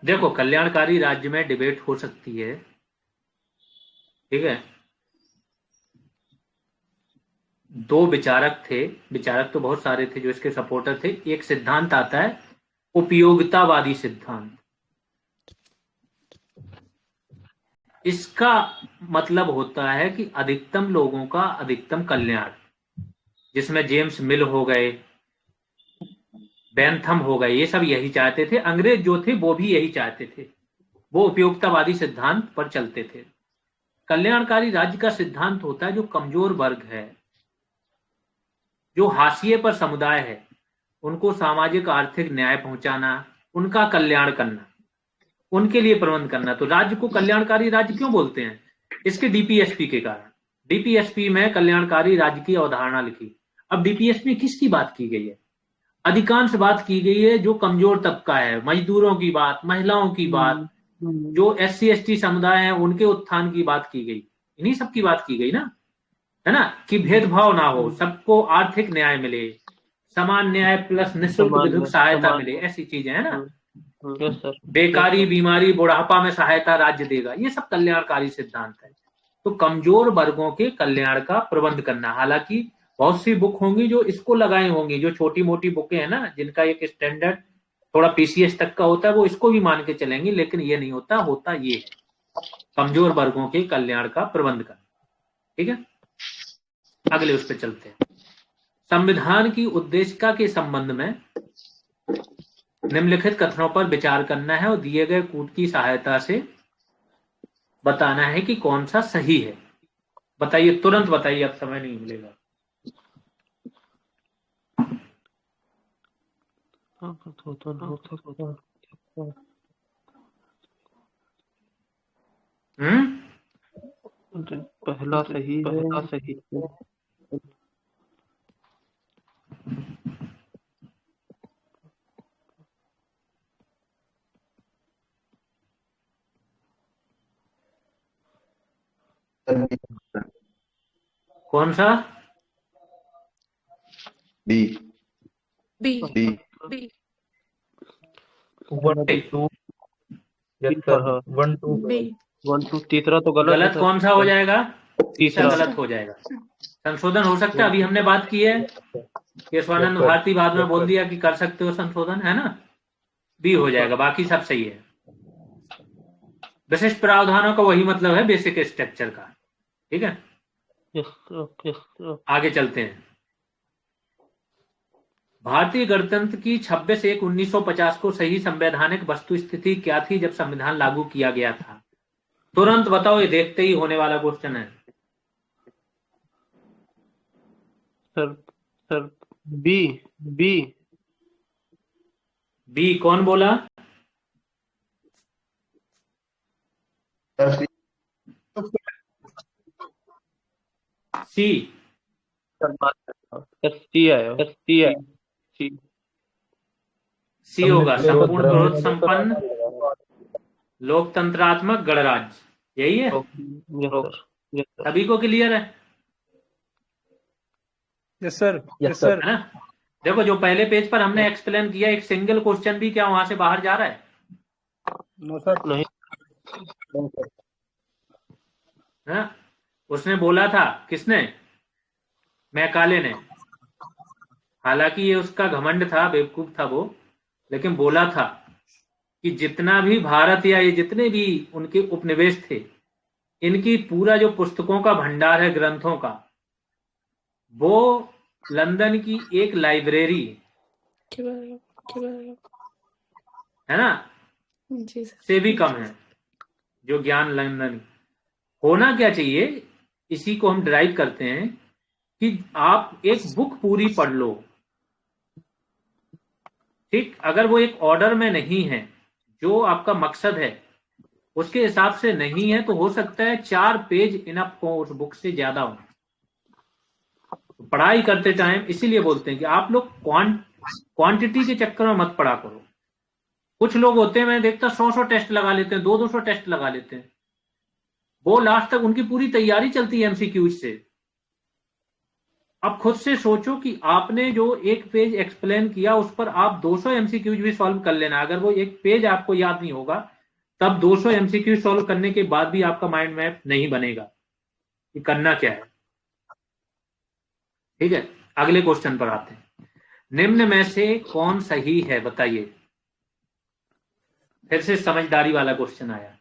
देखो, कल्याणकारी राज्य में डिबेट हो सकती है, ठीक है। दो विचारक थे, विचारक तो बहुत सारे थे जो इसके सपोर्टर थे। एक सिद्धांत आता है उपयोगितावादी सिद्धांत। इसका मतलब होता है कि अधिकतम लोगों का अधिकतम कल्याण, जिसमें जेम्स मिल हो गए, बेंथम हो गए, ये सब यही चाहते थे। अंग्रेज जो थे वो भी यही चाहते थे, वो उपयोगितावादी सिद्धांत पर चलते थे। कल्याणकारी राज्य का सिद्धांत होता है जो कमजोर वर्ग है, जो हाशिए पर समुदाय है, उनको सामाजिक आर्थिक न्याय पहुंचाना, उनका कल्याण करना, उनके लिए प्रबंध करना। तो राज्य को कल्याणकारी राज्य क्यों बोलते हैं? इसके डीपीएसपी के कारण। डीपीएसपी में कल्याणकारी राज्य की अवधारणा लिखी। अब डीपीएसपी किसकी बात की गई है? अधिकांश बात की गई है जो कमजोर तबका है, मजदूरों की बात, महिलाओं की बात, जो SC ST समुदाय है उनके उत्थान की बात की गई, इन्हीं सब की बात की गई ना, है ना, कि भेदभाव ना हो, सबको आर्थिक न्याय मिले, समान न्याय प्लस निःशुल्क विधिक सहायता मिले, ऐसी चीजें है ना, यस सर। बेकारी, बीमारी, बुढ़ापा में सहायता राज्य देगा, ये सब कल्याणकारी सिद्धांत है। तो कमजोर वर्गों के कल्याण का प्रबंध करना, हालांकि बहुत सी बुक होंगी जो इसको लगाई होंगी, जो छोटी मोटी बुकें हैं ना, जिनका एक स्टैंडर्ड थोड़ा PCS तक का होता है, वो इसको भी मान के चलेंगे, लेकिन ये नहीं होता, होता ये है कमजोर वर्गों के कल्याण का प्रबंध करना। ठीक है, अगले उस पर चलते हैं। संविधान की उद्देशिका के संबंध में निम्नलिखित कथनों पर विचार करना है और दिए गए कूट की सहायता से बताना है कि कौन सा सही है। बताइए, तुरंत बताइए, अब समय नहीं मिलेगा। पहला सही है। कौन सा? B. B B. B 1 2 yes sir, 1 2 B 1 2 तीसरा तो गलत है गलत सर। कौन सा हो जाएगा? तीसरा तीसरा। गलत हो जाएगा। संशोधन हो सकता है, अभी हमने बात की है, केशवानंद Yes, sir. भारती बाद में Yes, बोल sir. दिया कि कर सकते हो संशोधन, है ना, बी हो जाएगा, बाकी सब सही है। विशिष्ट प्रावधानों का वही मतलब है बेसिक स्ट्रक्चर का। ठीक है, यस। आगे चलते हैं। भारतीय गणतंत्र की 26/1/1950 को सही संवैधानिक वस्तु स्थिति क्या थी जब संविधान लागू किया गया था? तुरंत बताओ, ये देखते ही होने वाला क्वेश्चन है। सर बी बी बी कौन बोला? सी। सी आया। सी सी होगा, हमने संपूर्ण ग्रह बहुमत संपन्न लोकतंत्रात्मक गणराज्य, यही है। Yes sir. सभी को क्लियर है? Yes sir. Yes sir. है ना? देखो, जो पहले पेज पर हमने एक्सप्लेन किया, एक सिंगल क्वेश्चन भी क्या वहां से बाहर जा रहा है? No sir. नहीं। है ना? उसने बोला था, किसने? मैकाले ने। हालांकि ये उसका घमंड था, बेवकूफ था वो, लेकिन बोला था कि जितना भी भारत या ये जितने भी उनके उपनिवेश थे, इनकी पूरा जो पुस्तकों का भंडार है, ग्रंथों का, वो लंदन की एक लाइब्रेरी है ना, जी सर। से भी कम है, जो ज्ञान लंदन होना क्या चाहिए, इसी को हम ड्राइव करते हैं कि आप एक बुक पूरी पढ़ लो। ठीक, अगर वो एक ऑर्डर में नहीं है, जो आपका मकसद है उसके हिसाब से नहीं है, तो हो सकता है 4 पेज इनफ हो, उस बुक से ज्यादा हो। पढ़ाई करते टाइम इसीलिए बोलते हैं कि आप लोग क्वांटिटी के चक्कर में मत पढ़ा करो। कुछ लोग होते हैं, मैं देखता 100 टेस्ट लगा लेते हैं, 200 टेस्ट लगा लेते हैं, वो लास्ट तक उनकी पूरी तैयारी चलती है MCQ से। अब खुद से सोचो कि आपने जो एक पेज एक्सप्लेन किया उस पर आप 200 MCQ भी सॉल्व कर लेना। अगर वो एक पेज आपको याद नहीं होगा, तब 200 MCQ सॉल्व करने के बाद भी आपका माइंड मैप नहीं बनेगा कि करना क्या है। ठीक है, अगले क्वेश्चन पर आते हैं। निम्न में से कौन सही है, बताइए। फिर से समझदारी वाला क्वेश्चन आया।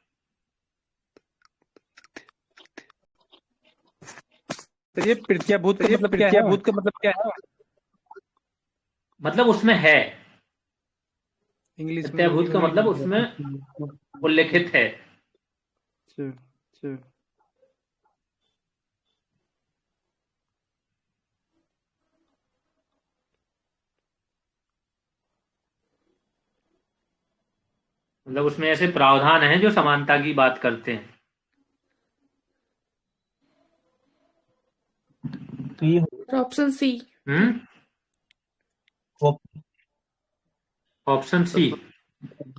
तो ये प्रत्याभूत का मतलब क्या है? भूत का मतलब क्या है? मतलब उसमें है, इंग्लिश में प्रत्याभूत का मतलब उसमें उल्लेखित है। अच्छा। मतलब उसमें ऐसे प्रावधान हैं जो समानता की बात करते हैं। तो ये ऑप्शन सी। हम्म ऑप्शन सी।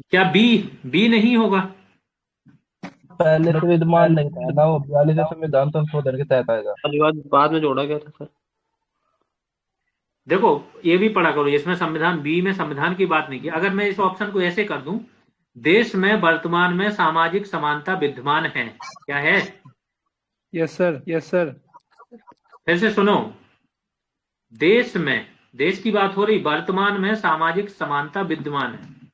क्या बी? बी नहीं होगा? पहले से विद्यमान नहीं था ना, वो 42वें संविधान संशोधन के तहत आएगा। परिवाद बाद में जोड़ा गया था सर। देखो, ये भी पढ़ा करो, इसमें संविधान, बी में संविधान की बात नहीं की। अगर मैं इस ऑप्शन को ऐसे कर दूं, देश में वर्तमान में सामाजिक समानता विद्यमान है, क्या है? Yes sir, yes sir. फिर से सुनो, देश में, देश की बात हो रही, वर्तमान में सामाजिक समानता विद्यमान है,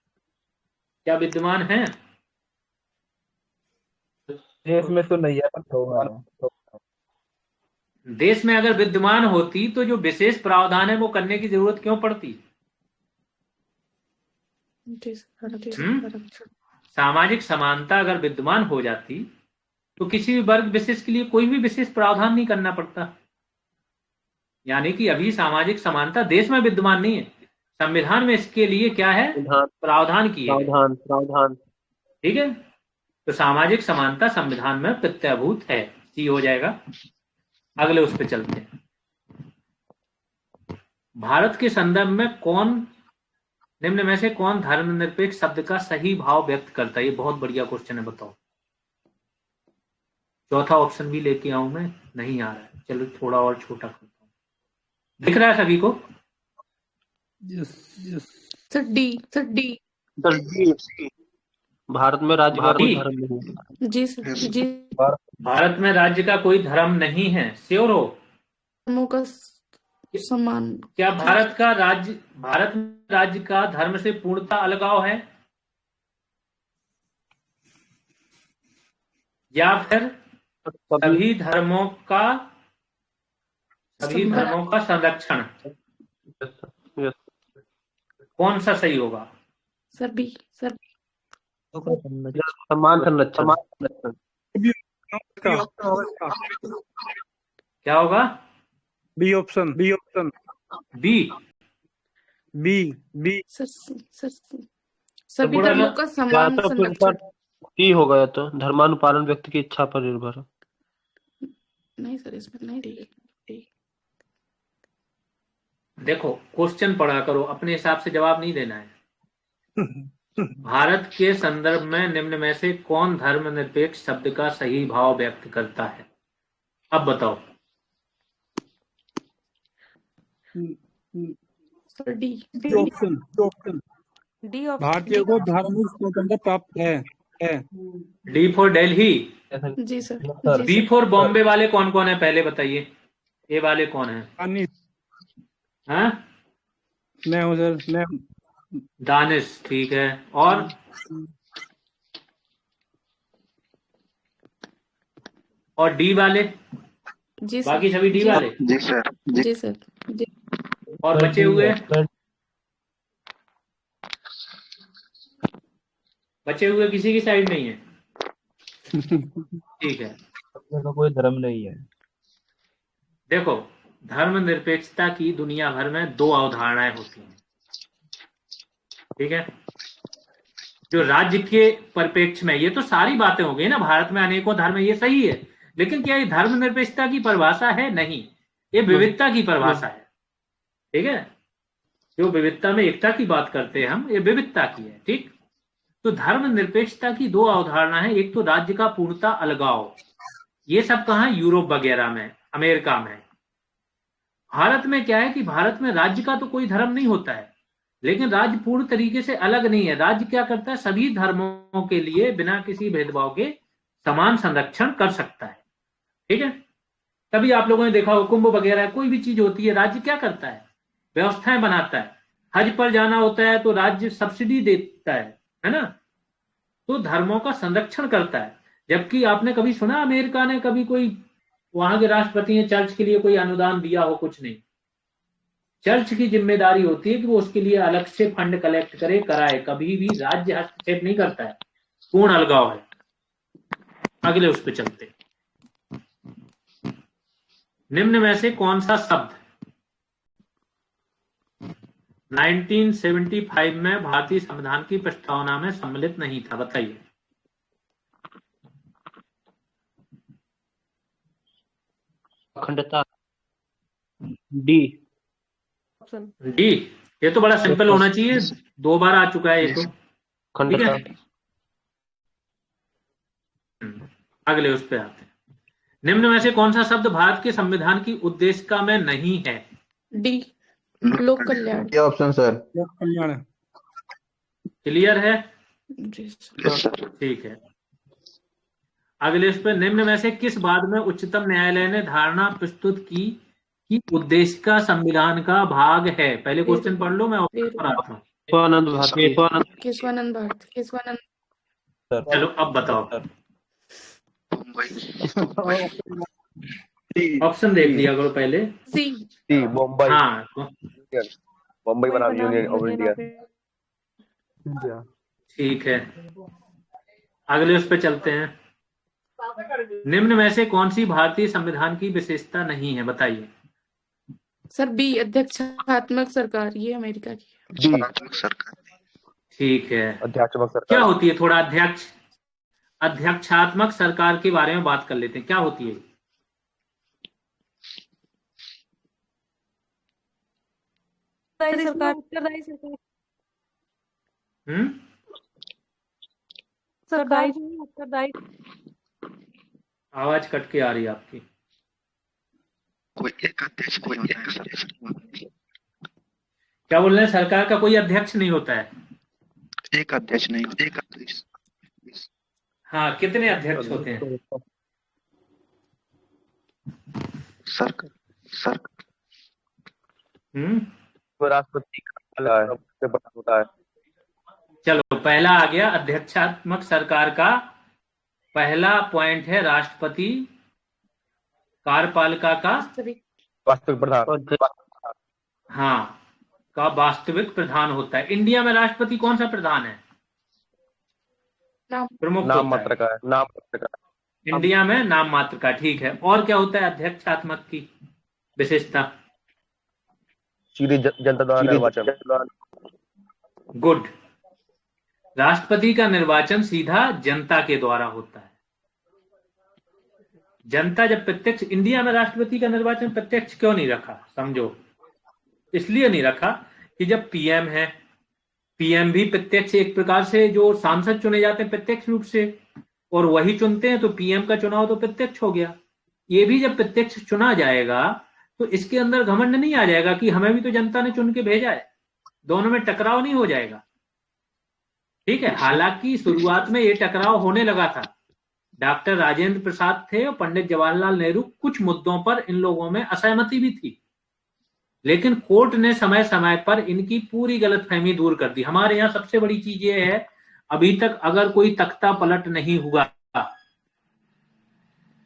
क्या विद्यमान है? देश में तो नहीं है पर होगा। देश में अगर विद्यमान होती तो जो विशेष प्रावधान है वो करने की जरूरत क्यों पड़ती? जी सर। सामाजिक समानता अगर विद्यमान हो जाती तो किसी भी वर्ग विशेष के लिए कोई भी विशेष प्रावधान नहीं करना पड़ता। यानी कि अभी सामाजिक समानता देश में विद्यमान नहीं है, संविधान में इसके लिए क्या है? प्रावधान किए गए। प्रावधान, प्रावधान। ठीक है, तो सामाजिक समानता संविधान में प्रत्याभूत है, सी हो जाएगा। अगले उस पर चलते हैं। भारत के संदर्भ में निम्न में से कौन धर्मनिरपेक्ष शब्द का सही भाव व्यक्त करता है? ये बहुत बढ़िया क्वेश्चन है, बताओ। चौथा ऑप्शन भी लेके आऊं मैं, नहीं आ रहा है, चलो थोड़ा और छोटा करता हूं। दिख रहा है सभी को? Yes, yes. Sir D. Sir जी, भारत में राज्य का कोई धर्म नहीं है। जी सर। जी। भारत में राज्य का कोई धर्म नहीं है, श्योर हो? धर्मों का समान। क्या भारत में राज्य का धर्म से पूर्णता अलगाव है, या फिर सभी धर्मों का संरक्षण? यस, कौन सा सही होगा? Sir B. समान संरक्षण। क्या होगा? B option, B option. B. B. Sir सभी थोड़ा धर्मों सा- का या समान तो फिर संरक्षण। सर सी होगा, या तो धर्मानुपालन व्यक्ति की इच्छा पर निर्भर है। नहीं सर, इसमें नहीं डी। देखो, क्वेश्चन पढ़ा करो, अपने हिसाब से जवाब नहीं देना है। भारत के संदर्भ में निम्न में से कौन धर्मनिरपेक्ष शब्द का सही भाव व्यक्त करता है? अब बताओ। Sir D. Option, option. D option. भारतीय को धार्मिक स्वतंत्रता प्राप्त है। D for Delhi. जी सर। बी फॉर बॉम्बे वाले कौन कौन है पहले बताइए? ए वाले कौन है? हाँ? मैं हूँ सर, मैं। दानिश, ठीक है। और डी वाले? जी सर। बाकी सभी डी वाले? जी सर, जी सर। जी। और बचे हुए किसी की साइड नहीं है? ठीक है। का कोई धर्म नहीं है। देखो, धर्मनिरपेक्षता की दुनिया भर में दो अवधारणाएं होती हैं, ठीक है? जो राज्य के परिप्रेक्ष्य में, ये तो सारी बातें हो गई ना, भारत में अनेकों धर्म है, ये सही है, लेकिन क्या ये धर्मनिरपेक्षता की परिभाषा है? नहीं, ये विविधता की परिभाषा है। ठीक है, जो विविधता में एकता की बात करते हैं हम, ये विविधता की है। ठीक, तो धर्मनिरपेक्षता की दो अवधारणा है। एक तो राज्य का पूर्णता अलगाव, ये सब कहाँ? यूरोप वगैरह में, अमेरिका में। भारत में क्या है कि भारत में राज्य का तो कोई धर्म नहीं होता है, लेकिन राज्य पूर्ण तरीके से अलग नहीं है। राज्य क्या करता है? सभी धर्मों के लिए बिना किसी भेदभाव के समान संरक्षण कर सकता है। ठीक है, तभी आप लोगों ने देखा हो, कुंभ वगैरह कोई भी चीज होती है, राज्य क्या करता है? व्यवस्थाएं बनाता है। हज पर जाना होता है तो राज्य सब्सिडी देता है ना? तो धर्मों का संरक्षण करता है। जबकि आपने कभी सुना अमेरिका ने कभी कोई, वहां के राष्ट्रपति ने चर्च के लिए कोई अनुदान दिया हो? कुछ नहीं। चर्च की जिम्मेदारी होती है कि वो उसके लिए अलग से फंड कलेक्ट करे, कराए। कभी भी राज्य हस्तक्षेप नहीं करता है, पूर्ण अलगाव है। अगले उस पर चलते। निम्न में से कौन सा शब्द 1975 में भारतीय संविधान की प्रस्तावना में सम्मिलित नहीं था? बताइए। अखंडता। डी। डी। ये तो बड़ा सिंपल होना चाहिए, 2 बार आ चुका है ये तो। ठीक खंडता। है, अगले उस पे आते हैं। निम्न में से कौन सा शब्द भारत के संविधान की उद्देशिका में नहीं है? डी, लोक कल्याण। ये ऑप्शन सर। लोक कल्याण। क्लियर है? जी सर। Yes sir. ठीक है, अगले उस पे, निम्न में से किस बाद में उच्चतम न्यायालय ने धारणा प्रस्तुत की कि उद्देशिका संविधान का भाग है? पहले क्वेश्चन पढ़ लो, मैं ऑप्शन पर आता हूँ। केशवानंद भारती। केशवानंद भारती। केशवानंद। चलो अब बताओ, ऑप्शन देख लिया करो पहले। सी। बम्बई। हाँ, बम्बई बनाम बनाम union of union India. Of ठीक है, अगले उस पे चलते हैं। निम्न में से कौन सी भारतीय संविधान की विशेषता नहीं है, बताइए। सर बी, अध्यक्षात्मक सरकार। ये अमेरिका की है। सरकार। ठीक है, अध्यात्मक क्या सरकार। होती है, थोड़ा अध्यक्षात्मक सरकार के बारे में बात कर लेते हैं, क्या होती है? उत्तरदायी। आवाज कट के आ रही है आपकी। कोई एक अध्यक्ष कोई होता है सर। क्या बोल रहे हैं? सरकार का कोई अध्यक्ष नहीं होता है। एक अध्यक्ष नहीं, एक अध्यक्ष। हाँ, कितने अध्यक्ष होते हैं? सरकार। राष्ट्रपति का होता है। चलो, पहला आ गया अध्यक्षात्मक सरकार का पहला पॉइंट है राष्ट्रपति, कार्यपालिका का वास्तविक प्रधान। हाँ, का वास्तविक प्रधान होता है। इंडिया में राष्ट्रपति कौन सा प्रधान है? प्रमुख नाम होता मात्र का है। नाम मात्र का। इंडिया में नाम मात्र का। ठीक है, और क्या होता है अध्यक्षात्मक की विशेषता? सीधे जनता द्वारा निर्वाचन। गुड, राष्ट्रपति का निर्वाचन सीधा जनता के द्वारा होता है। जनता जब प्रत्यक्ष, इंडिया में राष्ट्रपति का निर्वाचन प्रत्यक्ष क्यों नहीं रखा? समझो, इसलिए नहीं रखा कि जब पीएम है, पीएम भी प्रत्यक्ष, एक प्रकार से जो सांसद चुने जाते हैं प्रत्यक्ष रूप से, और वही चुनते हैं, तो पीएम का चुनाव तो प्रत्यक्ष हो गया। ये भी जब प्रत्यक्ष चुना जाएगा तो इसके अंदर घमंड नहीं आ जाएगा कि हमें भी तो जनता ने चुन के भेजा है, दोनों में टकराव नहीं हो जाएगा। ठीक है, हालांकि शुरुआत में ये टकराव होने लगा था। डॉक्टर राजेंद्र प्रसाद थे और पंडित जवाहरलाल नेहरू, कुछ मुद्दों पर इन लोगों में असहमति भी थी, लेकिन कोर्ट ने समय समय पर इनकी पूरी गलतफहमी दूर कर दी। हमारे यहाँ सबसे बड़ी चीज ये है, अभी तक अगर कोई तख्ता पलट नहीं हुआ,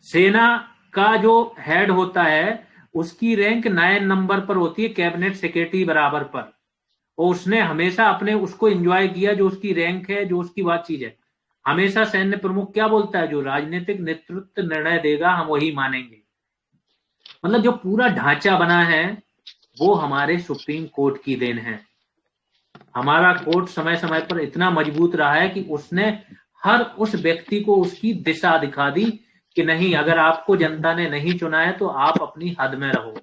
सेना का जो हेड होता है उसकी रैंक 9 नंबर पर होती है, कैबिनेट सेक्रेटरी बराबर पर, और उसने हमेशा अपने उसको एंजॉय किया, जो उसकी रैंक है, जो उसकी बात चीज है। हमेशा सैन्य प्रमुख क्या बोलता है, जो राजनीतिक नेतृत्व निर्णय देगा हम वही मानेंगे। मतलब जो पूरा ढांचा बना है वो हमारे सुप्रीम कोर्ट की देन है। हमारा कोर्ट समय समय पर इतना मजबूत रहा है कि उसने हर उस व्यक्ति को उसकी दिशा दिखा दी कि नहीं, अगर आपको जनता ने नहीं चुना है तो आप अपनी हद में रहो।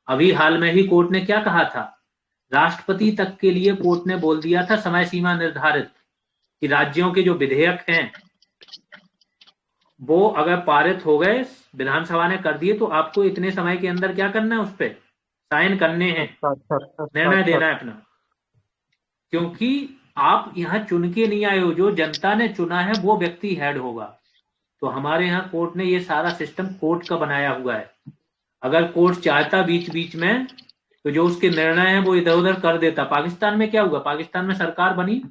अभी हाल में ही कोर्ट ने क्या कहा था, राष्ट्रपति तक के लिए कोर्ट ने बोल दिया था समय सीमा निर्धारित, कि राज्यों के जो विधेयक हैं वो अगर पारित हो गए, विधानसभा ने कर दिए, तो आपको इतने समय के अंदर क्या करना है, उस पर साइन करने हैं, निर्णय देना है अपना। क्योंकि आप यहाँ चुन के नहीं आए हो, जो जनता ने चुना है वो व्यक्ति हेड होगा। तो हमारे यहाँ कोर्ट ने ये सारा सिस्टम कोर्ट का बनाया हुआ है। अगर कोर्ट चाहता बीच बीच में तो जो उसके निर्णय हैं वो इधर उधर कर देता। पाकिस्तान में क्या हुआ, पाकिस्तान में सरकार बनी,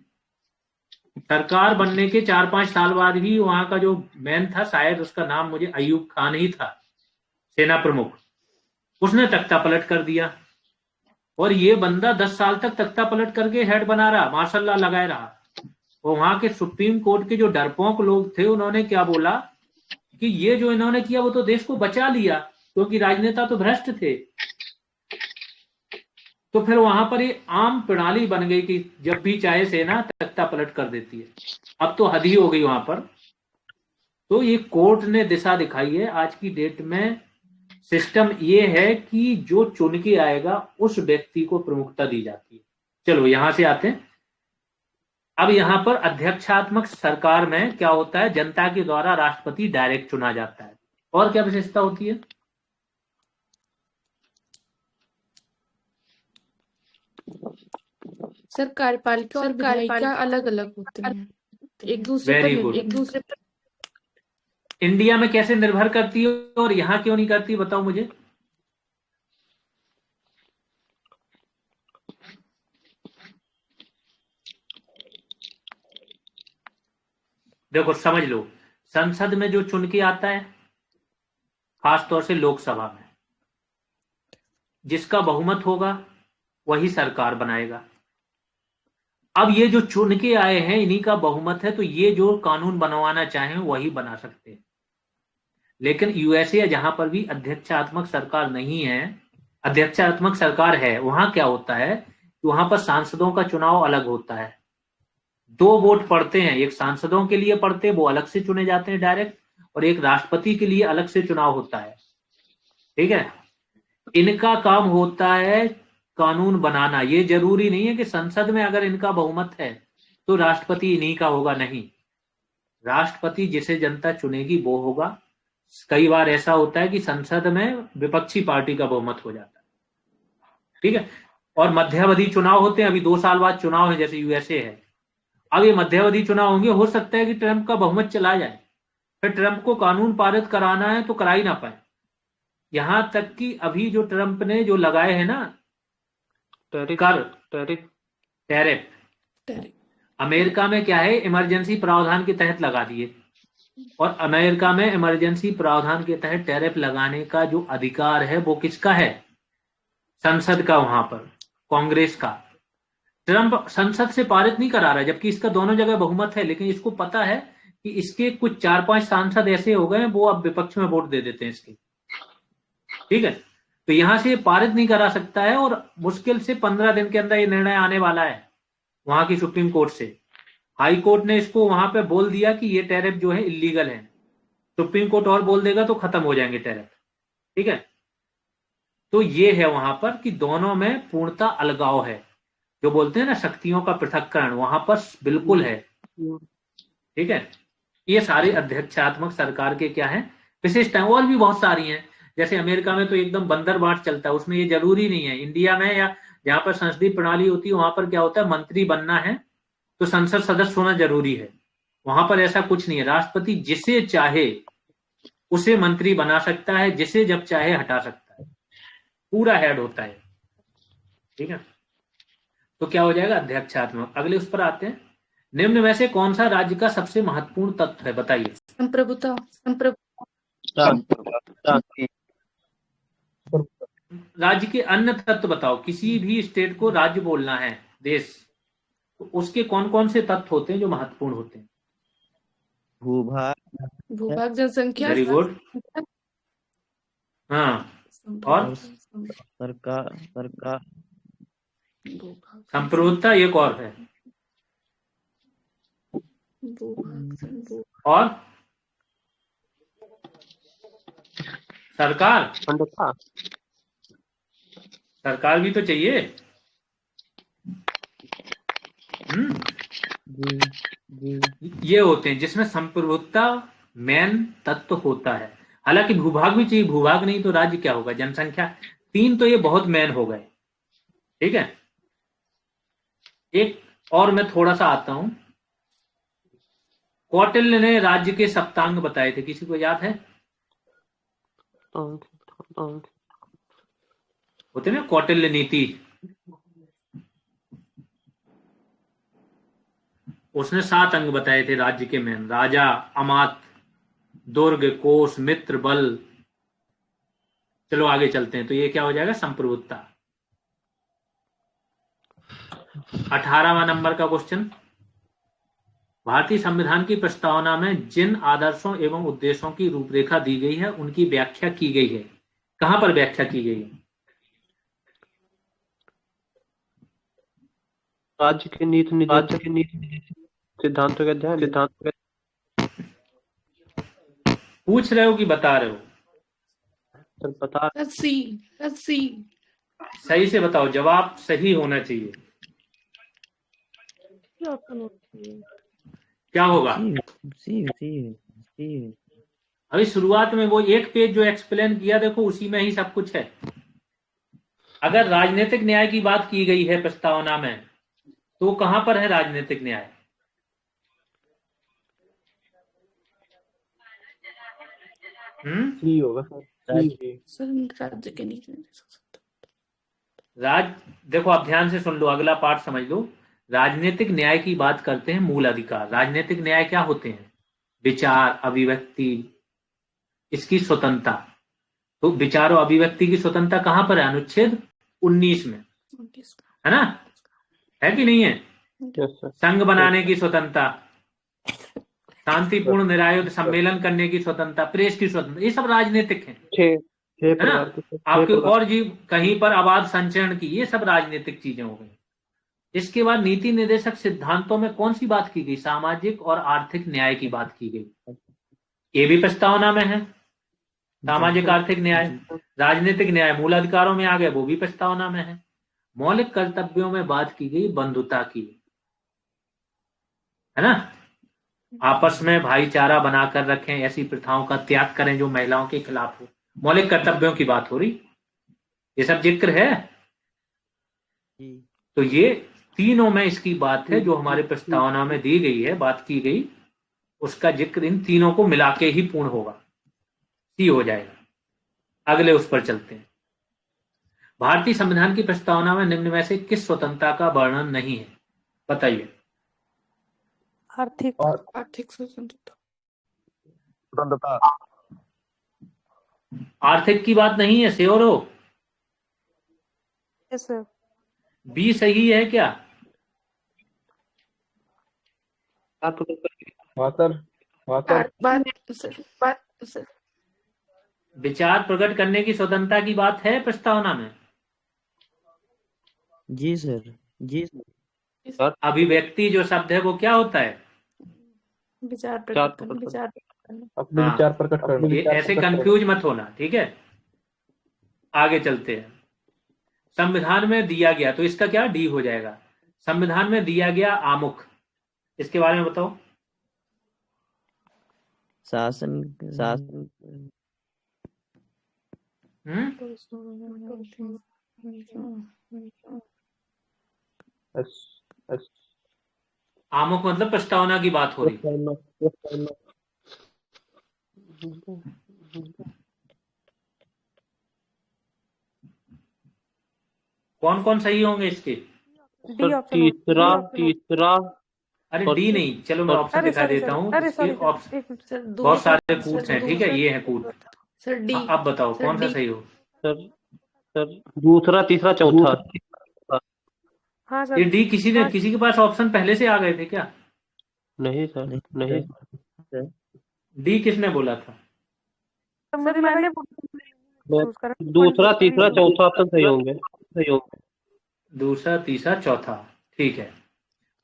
सरकार बनने के 4-5 साल बाद भी वहां का जो मैन था, शायद उसका नाम मुझे अयूब खान ही था, सेना प्रमुख, उसने तख्ता पलट कर दिया। और ये बंदा 10 साल तक तख्ता पलट करके हेड बना रहा, मार्शल लॉ लगाए रहा। और वहां के सुप्रीम कोर्ट के जो डरपोक लोग थे उन्होंने क्या बोला कि ये जो इन्होंने किया वो तो देश को बचा लिया, क्योंकि राजनेता तो भ्रष्ट थे। तो फिर वहां पर ये आम प्रणाली बन गई कि जब भी चाहे सेना तख्ता पलट कर देती है। अब तो हद ही हो गई वहां पर। तो ये कोर्ट ने दिशा दिखाई है। आज की डेट में सिस्टम ये है कि जो चुन के आएगा उस व्यक्ति को प्रमुखता दी जाती है। चलो यहां से आते हैं। अब यहां पर अध्यक्षात्मक सरकार में क्या होता है, जनता के द्वारा राष्ट्रपति डायरेक्ट चुना जाता है। और क्या विशेषता होती है? सर कार्यपालिका और विधायिका अलग अलग होते हैं, एक दूसरे वेरी पर गुड। एक दूसरे पर इंडिया में कैसे निर्भर करती है और यहां क्यों नहीं करती, बताओ मुझे। देखो समझ लो, संसद में जो चुन के आता है, खासतौर से लोकसभा में, जिसका बहुमत होगा वही सरकार बनाएगा। अब ये जो चुन के आए हैं इन्हीं का बहुमत है, तो ये जो कानून बनवाना चाहें वही बना सकते हैं। लेकिन यूएसए जहां पर भी अध्यक्षात्मक सरकार नहीं है, अध्यक्षात्मक सरकार है, वहां क्या होता है कि वहां पर सांसदों का चुनाव अलग होता है। 2 वोट पड़ते हैं, एक सांसदों के लिए पड़ते हैं, वो अलग से चुने जाते हैं डायरेक्ट, और एक राष्ट्रपति के लिए अलग से चुनाव होता है। ठीक है, इनका काम होता है कानून बनाना। ये जरूरी नहीं है कि संसद में अगर इनका बहुमत है तो राष्ट्रपति इन्हीं का होगा, नहीं, राष्ट्रपति जिसे जनता चुनेगी वो होगा। कई बार ऐसा होता है कि संसद में विपक्षी पार्टी का बहुमत हो जाता है। ठीक है, और मध्यावधि चुनाव होते हैं, अभी 2 साल बाद चुनाव है जैसे यूएसए है। अब ये मध्यावधि चुनाव होंगे, हो सकता है कि ट्रंप का बहुमत चला जाए, फिर ट्रंप को कानून पारित कराना है तो करा ही ना पाए। यहां तक कि अभी जो ट्रंप ने जो लगाए हैं ना टैरिफ, अमेरिका में क्या है, इमरजेंसी प्रावधान के तहत लगा दिए, और अमेरिका में इमरजेंसी प्रावधान के तहत टैरिफ लगाने का जो अधिकार है वो किसका है, संसद का, वहां पर कांग्रेस का। ट्रंप संसद से पारित नहीं करा रहा है, जबकि इसका दोनों जगह बहुमत है, लेकिन इसको पता है कि इसके कुछ 4-5 सांसद ऐसे हो गए वो अब विपक्ष में वोट दे देते हैं इसके। ठीक है, तो यहां से पारित नहीं करा सकता है, और मुश्किल से 15 दिन के अंदर ये निर्णय आने वाला है वहां की सुप्रीम कोर्ट से। हाई कोर्ट ने इसको वहां पे बोल दिया कि ये टैरिफ जो है इलीगल है, सुप्रीम कोर्ट और बोल देगा तो खत्म हो जाएंगे टैरिफ। ठीक है, तो ये है वहां पर कि दोनों में पूर्णता अलगाव है, जो बोलते हैं ना शक्तियों का पृथक्करण, वहां पर बिल्कुल है। ठीक है, ये सारे अध्यक्षात्मक सरकार के क्या है विशेषताएं, और भी बहुत सारी हैं। जैसे अमेरिका में तो एकदम बंदरबाट चलता है, उसमें ये जरूरी नहीं है। इंडिया में या जहां पर संसदीय प्रणाली होती है वहां पर क्या होता है, मंत्री बनना है तो संसद सदस्य होना जरूरी है। वहां पर ऐसा कुछ नहीं है, राष्ट्रपति जिसे चाहे उसे मंत्री बना सकता है, जिसे जब चाहे हटा सकता है, पूरा हेड होता है। ठीक है, तो क्या हो जाएगा अध्यक्षात्मक। अगले उस पर आते हैं, निम्न में से कौन सा राज्य का सबसे महत्वपूर्ण तत्व है, बताइए। संप्रभुता। राज्य के अन्य तत्व बताओ, किसी भी स्टेट को राज्य बोलना है, देश, तो उसके कौन कौन से तत्व होते हैं जो महत्वपूर्ण होते हैं। भूभाग, जनसंख्या, वेरी गुड, हाँ, और सरकार संप्रभुता एक और है, और सरकार, सरकार भी तो चाहिए। ये होते हैं जिसमें संप्रभुता मेन तत्व होता है। हालांकि भूभाग भी चाहिए, भूभाग नहीं तो राज्य क्या होगा, जनसंख्या। 3 तो ये बहुत मेन हो गए। ठीक है, एक और मैं थोड़ा सा आता हूं। कौटिल्य ने राज्य के सप्तांग बताए थे, किसी को याद है? होते ना कौटिल्य नीति, उसने 7 अंग बताए थे राज्य के मेन, राजा, अमात्य, दुर्ग, कोष, मित्र, बल। चलो आगे चलते हैं, तो ये क्या हो जाएगा, संप्रभुता। 18वां नंबर का क्वेश्चन, भारतीय संविधान की प्रस्तावना में जिन आदर्शों एवं उद्देश्यों की रूपरेखा दी गई है उनकी व्याख्या की गई है, कहां पर व्याख्या की गई है? राज्य के नीति सिद्धांतों के अध्ययन। पूछ रहे हो कि बता रहे हो? सी। सही से बताओ, जवाब सही होना चाहिए। क्या होगा? अभी शुरुआत में वो एक पेज जो एक्सप्लेन किया, देखो उसी में ही सब कुछ है। अगर राजनीतिक न्याय की बात की गई है प्रस्तावना में, तो कहां पर है राजनीतिक न्याय? सी होगा सर, सी। सर राज्य के नीचे नहीं हो सकता। देखो आप ध्यान से सुन लो, अगला पार्ट समझ लो। राजनीतिक न्याय की बात करते हैं मूल अधिकार। राजनीतिक न्याय क्या होते हैं? विचार, अभिव्यक्ति, इसकी स्वतंत्रता। तो विचार और अभिव्यक्ति की स्वतंत्रता कहां पर है? अनुच्छेद 19 में, है ना? है कि नहीं है? Yes sir. संघ बनाने की स्वतंत्रता, शांतिपूर्ण निरायुध सम्मेलन करने की स्वतंत्रता, प्रेस की स्वतंत्रता, ये सब राजनीतिक है, छह है ना? प्रकार के, आपके और जी कहीं पर आवाज संचरण की, ये सब राजनीतिक चीजें हो गई। इसके बाद नीति निर्देशक सिद्धांतों में कौन सी बात की गई? सामाजिक और आर्थिक न्याय की बात की गई। ये भी प्रस्तावना में है, सामाजिक आर्थिक न्याय। राजनीतिक न्याय मूल अधिकारों में आ गए, वो भी प्रस्तावना में है। मौलिक कर्तव्यों में बात की गई बंधुता की, है ना? आपस में भाईचारा बनाकर रखें, ऐसी प्रथाओं का त्याग करें जो महिलाओं के खिलाफ हो। मौलिक कर्तव्यों की बात हो रही, ये सब जिक्र है। तो ये तीनों में इसकी बात है जो हमारे प्रस्तावना में दी गई है, बात की गई, उसका जिक्र इन तीनों को मिला के ही पूर्ण होगा, सी हो जाएगा। अगले उस पर चलते हैं। भारतीय संविधान की प्रस्तावना में निम्न में से किस स्वतंत्रता का वर्णन नहीं है? बताइए। आर्थिक स्वतंत्रता। आर्थिक की बात नहीं है, श्योर हो? बी सही है क्या? हाँ सर। सर विचार प्रकट करने की स्वतंत्रता की बात है प्रस्तावना में। जी सर। अभिव्यक्ति जो शब्द है वो क्या होता है? विचार प्रकट करना। अपने विचार प्रकट करना। ये ऐसे कंफ्यूज मत होना, ठीक है? आगे चलते हैं। संविधान में दिया गया, तो इसका क्या डी हो जाएगा। संविधान में दिया गया आमुख, इसके बारे में बताओ। शासन आमुख मतलब प्रस्तावना की बात हो रही। कौन कौन सही होंगे इसके? तीसरा अरे डी नहीं, चलो मैं ऑप्शन दिखा देता हूँ। बहुत सारे कूट हैं, ठीक है? ये है कूट। Sir D. अब बताओ कौन सा सही हो? सर दूसरा, तीसरा, चौथा। ये डी किसी के पास ऑप्शन पहले से आ गए थे क्या? नहीं सर, नहीं। डी किसने बोला था? दूसरा, तीसरा, चौथा ऑप्शन सही होंगे। दूसरा, तीसरा, चौथा, ठीक है।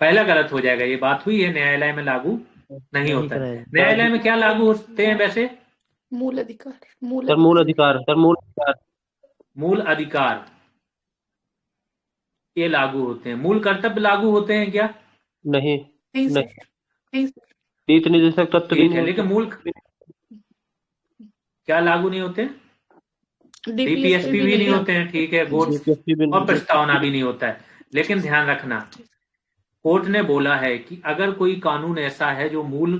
पहला गलत हो जाएगा। ये बात हुई है न्यायालय में लागू नहीं होता है। न्यायालय में क्या लागू होते हैं वैसे? मूल अधिकार। मूल अधिकार ये लागू होते हैं। मूल कर्तव्य लागू होते हैं क्या? नहीं। नीति निर्देशक तत्व ठीक है, लेकिन मूल क्या लागू नहीं होते? डीपीएसपी भी नहीं होते हैं, ठीक है। और प्रस्तावना भी नहीं होता है। लेकिन ध्यान रखना, कोर्ट ने बोला है कि अगर कोई कानून ऐसा है जो मूल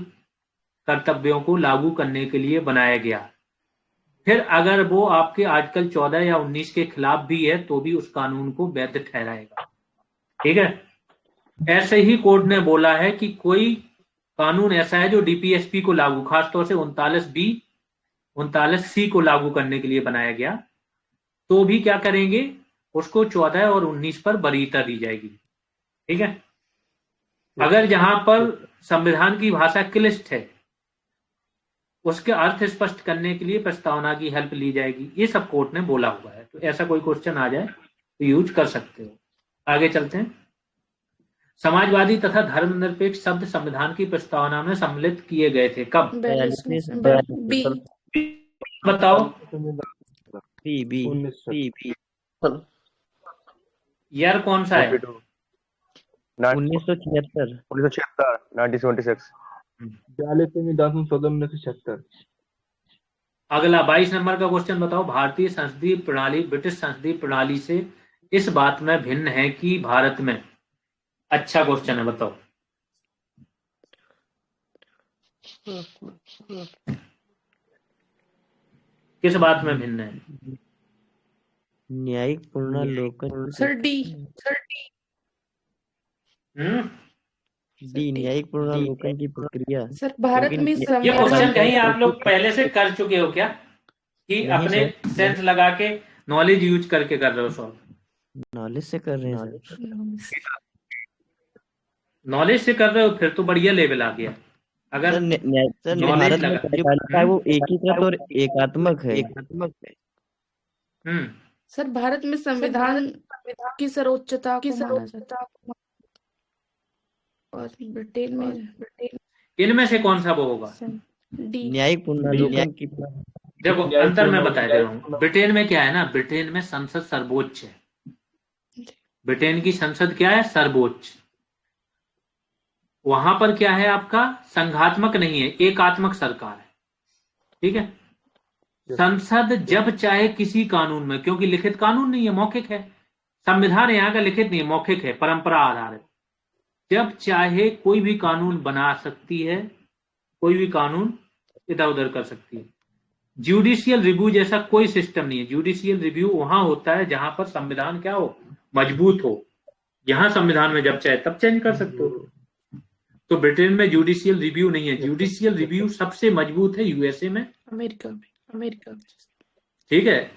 कर्तव्यों को लागू करने के लिए बनाया गया, फिर अगर वो आपके आर्टिकल 14 या 19 के खिलाफ भी है तो भी उस कानून को वैध ठहराएगा, ठीक है? ऐसे ही कोर्ट ने बोला है कि कोई कानून ऐसा है जो डीपीएसपी को लागू, खासतौर से 39B 39C को लागू करने के लिए बनाया गया, तो भी क्या करेंगे? उसको 14 और 19 पर वरीयता दी जाएगी, ठीक है? अगर जहां पर संविधान की भाषा क्लिष्ट है, उसके अर्थ स्पष्ट करने के लिए प्रस्तावना की हेल्प ली जाएगी। ये सब कोर्ट ने बोला हुआ है। तो ऐसा कोई क्वेश्चन आ जाए तो यूज कर सकते हो। आगे चलते हैं। समाजवादी तथा धर्मनिरपेक्ष शब्द संविधान की प्रस्तावना में सम्मिलित किए गए थे कब? बी। बताओ। बी। ईयर कौन सा है? 1976। 1976। 42 अगला 22 नंबर का क्वेश्चन बताओ। भारतीय संसदीय प्रणाली ब्रिटिश संसदीय प्रणाली से इस बात में भिन्न है कि भारत में, अच्छा क्वेश्चन है, बताओ। किस बात में भिन्न है? न्यायिक पुनर्विलोकन। Sir D. डी, न्यायिक पुनर्विलोकन की प्रक्रिया। सर भारत में ये क्वेश्चन कहीं आप लोग पहले से कर चुके हो क्या, कि नहीं अपने सर। सेंस लगा के नॉलेज यूज करके कर रहे हो सॉल्व? नॉलेज से कर रहे हैं सर। नॉलेज से कर रहे हो फिर तो बढ़िया लेवल आ गया। अगर सर knowledge भारत में लगा- कार्यपालिका है वो एकीकृत और एकात्मक है। सर भारत में संविधान की सर्वोच्चता को माना जाता है, और ब्रिटेन में इनमें से कौन सा वो होगा? डी। न्यायिक पुनर्विलोकन की देखो अंतर मैं बता दे रहा हूँ। ब्रिटेन में क्या है ना, ब्रिटेन में संसद सर्वोच्च है। ब्रिटेन की संसद क्या है? सर्वोच्च। वहां पर क्या है आपका? संघात्मक नहीं है, एकात्मक सरकार है। ठीक है। संसद जब चाहे किसी कानून में, क्योंकि लिखित कानून नहीं है, मौखिक है, संविधान यहाँ का लिखित नहीं है, मौखिक है, परंपरा आधारित, जब चाहे कोई भी कानून बना सकती है, कोई भी कानून इधर उधर कर सकती है। ज्यूडिशियल रिव्यू जैसा कोई सिस्टम नहीं है। ज्यूडिशियल रिव्यू वहां होता है जहां पर संविधान क्या हो? मजबूत हो। यहां संविधान में जब चाहे तब चेंज कर सकते हो। तो ब्रिटेन में ज्यूडिशियल रिव्यू नहीं है। ज्यूडिशियल रिव्यू सबसे मजबूत है यूएसए में, अमेरिका में। ठीक है।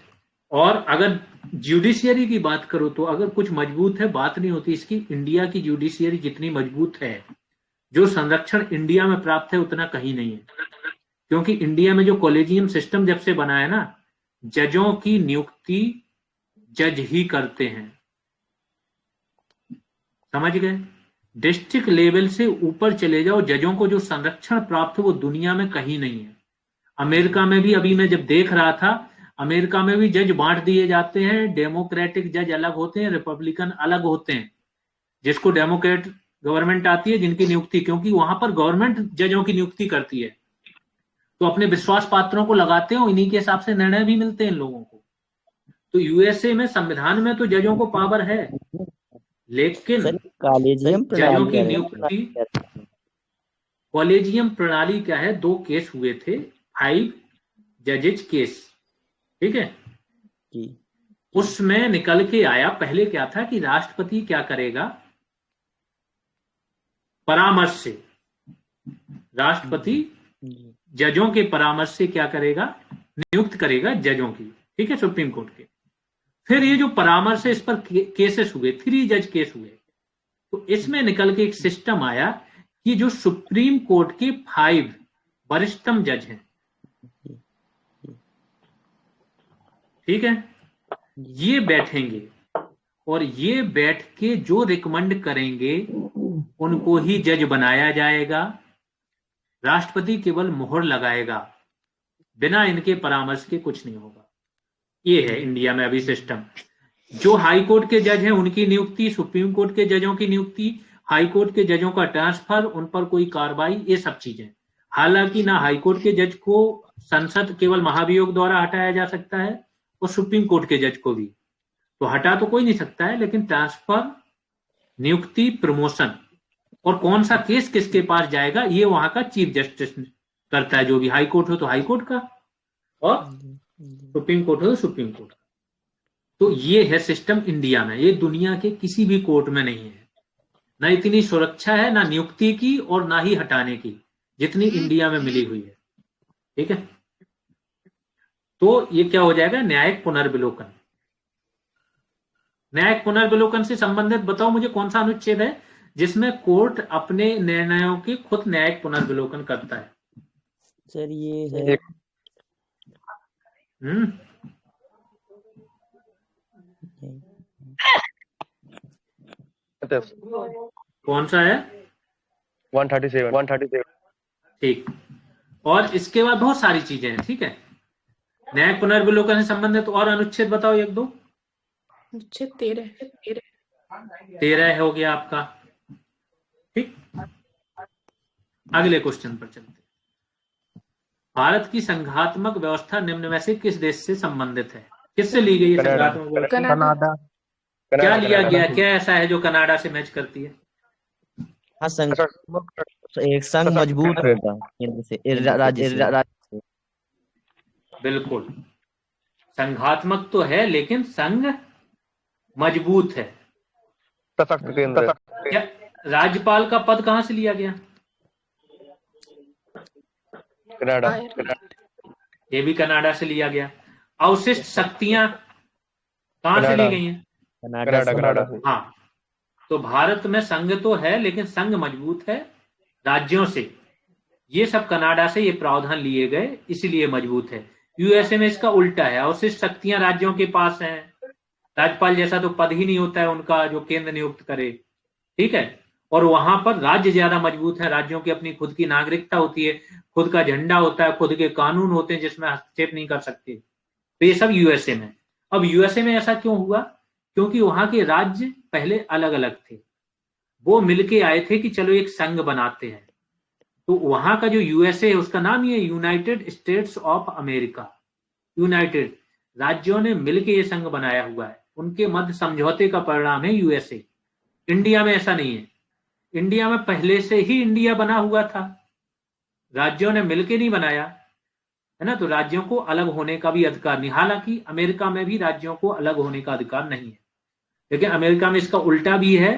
और अगर ज्यूडिशियरी की बात करो तो अगर कुछ मजबूत है बात नहीं होती इसकी। इंडिया की ज्यूडिशियरी जितनी मजबूत है, जो संरक्षण इंडिया में प्राप्त है उतना कहीं नहीं है। क्योंकि इंडिया में जो कॉलेजियम सिस्टम जब से बना है ना, जजों की नियुक्ति जज ही करते हैं। समझ गए? डिस्ट्रिक्ट लेवल से ऊपर चले जाओ, जजों को जो संरक्षण प्राप्त है वो दुनिया में कहीं नहीं है। अमेरिका में भी अभी मैं जब देख रहा था, अमेरिका में भी जज बांट दिए जाते हैं। डेमोक्रेटिक जज अलग होते हैं, रिपब्लिकन अलग होते हैं। जिसको डेमोक्रेट गवर्नमेंट आती है जिनकी नियुक्ति, क्योंकि वहां पर गवर्नमेंट जजों की नियुक्ति करती है, तो अपने विश्वास पात्रों को लगाते हैं, इन्हीं के हिसाब से निर्णय भी मिलते हैं लोगों को। तो यूएसए में संविधान में तो जजों को पावर है, लेकिन कॉलेजियम जजों की प्रणाली नियुक्ति, कॉलेजियम प्रणाली क्या है? 2 केस हुए थे, 5 जजेज केस, ठीक है। उसमें निकल के आया, पहले क्या था कि राष्ट्रपति क्या करेगा? परामर्श से, राष्ट्रपति जजों के परामर्श से क्या करेगा? नियुक्त करेगा जजों की, ठीक है, सुप्रीम कोर्ट के। फिर ये जो परामर्श है, इस पर केसेस हुए, 3 जज केस हुए। तो इसमें निकल के एक सिस्टम आया कि जो सुप्रीम कोर्ट के 5 वरिष्ठतम जज हैं, ठीक है, ये बैठेंगे और ये बैठ के जो रिकमेंड करेंगे उनको ही जज बनाया जाएगा। राष्ट्रपति केवल मोहर लगाएगा, बिना इनके परामर्श के कुछ नहीं होगा। ये है इंडिया में अभी सिस्टम। जो हाई कोर्ट के जज हैं उनकी नियुक्ति, सुप्रीम कोर्ट के जजों की नियुक्ति, हाई कोर्ट के जजों का ट्रांसफर, उन पर कोई कार्रवाई, ये सब चीजें। हालांकि ना हाई कोर्ट के जज को संसद केवल महाभियोग द्वारा हटाया जा सकता है, और सुप्रीम कोर्ट के जज को भी तो हटा तो कोई नहीं सकता है, लेकिन ट्रांसफर, नियुक्ति, प्रमोशन और कौन सा केस किसके पास जाएगा ये वहां का चीफ जस्टिस करता है। जो भी हाई कोर्ट हो तो हाई कोर्ट का, और सुप्रीम कोर्ट हो तो सुप्रीम कोर्ट का। तो ये है सिस्टम इंडिया में। ये दुनिया के किसी भी कोर्ट में नहीं है। ना इतनी सुरक्षा है, ना नियुक्ति की और ना ही हटाने की, जितनी इंडिया में मिली हुई है, ठीक है। तो ये क्या हो जाएगा? न्यायिक पुनर्विलोकन। न्यायिक पुनर्विलोकन से संबंधित बताओ मुझे कौन सा अनुच्छेद है जिसमें कोर्ट अपने निर्णयों की खुद न्यायिक पुनर्विलोकन करता है? सर ये है कौन सा है? 137। ठीक। और इसके बाद बहुत सारी चीजें हैं, ठीक है। न्यायिक पुनर्विलोकन से संबंधित और अनुच्छेद बताओ 1-2। अनुच्छेद 13 13 हो गया आपका। ठीक, अगले क्वेश्चन पर चलते हैं। भारत की संघात्मक व्यवस्था निम्न में से किस देश से संबंधित है? किससे ली गई है कनाडा। संघात्मक व्यवस्था? कनाडा। क्या लिया कनाडा। गया, क्या ऐसा है जो कनाडा से मैच करती है? हाँ, संघ एक संघ मजबूत होगा केंद्र से राज्य से। बिल्कुल, संघात्मक तो है लेकिन संघ मजबूत है। सशक्त केंद्र। क्या राज्यपाल का पद कहां से लिया गया? कनाडा। ये भी कनाडा से लिया गया। अवशिष्ट शक्तियां कहां से ली कनाडा। गई हैं? कनाडा से। हाँ, तो भारत में संघ तो है लेकिन संघ मजबूत है राज्यों से। ये सब कनाडा से ये प्रावधान लिए गए, इसलिए मजबूत है। यूएसए में इसका उल्टा है, अवशिष्ट शक्तियां राज्यों के पास हैं। राज्यपाल जैसा तो पद ही नहीं होता है उनका जो केंद्र नियुक्त करे, ठीक है। और वहां पर राज्य ज्यादा मजबूत है, राज्यों की अपनी खुद की नागरिकता होती है, खुद का झंडा होता है, खुद के कानून होते हैं जिसमें हस्तक्षेप नहीं कर सकते। तो ये सब यूएसए में। अब यूएसए में ऐसा क्यों हुआ? क्योंकि वहां के राज्य पहले अलग अलग थे, वो मिलके आए थे कि चलो एक संघ बनाते हैं। तो वहां का जो यूएसए है उसका नाम ये United states of America. United राज्यों ने मिलके ये संघ बनाया हुआ है, उनके मध्य समझौते का परिणाम है यूएसए। इंडिया में ऐसा नहीं है। इंडिया में पहले से ही इंडिया बना हुआ था, राज्यों ने मिलके नहीं बनाया, है ना। तो राज्यों को अलग होने का भी अधिकार नहीं। हालांकि अमेरिका में भी राज्यों को अलग होने का अधिकार नहीं है, लेकिन अमेरिका में इसका उल्टा भी है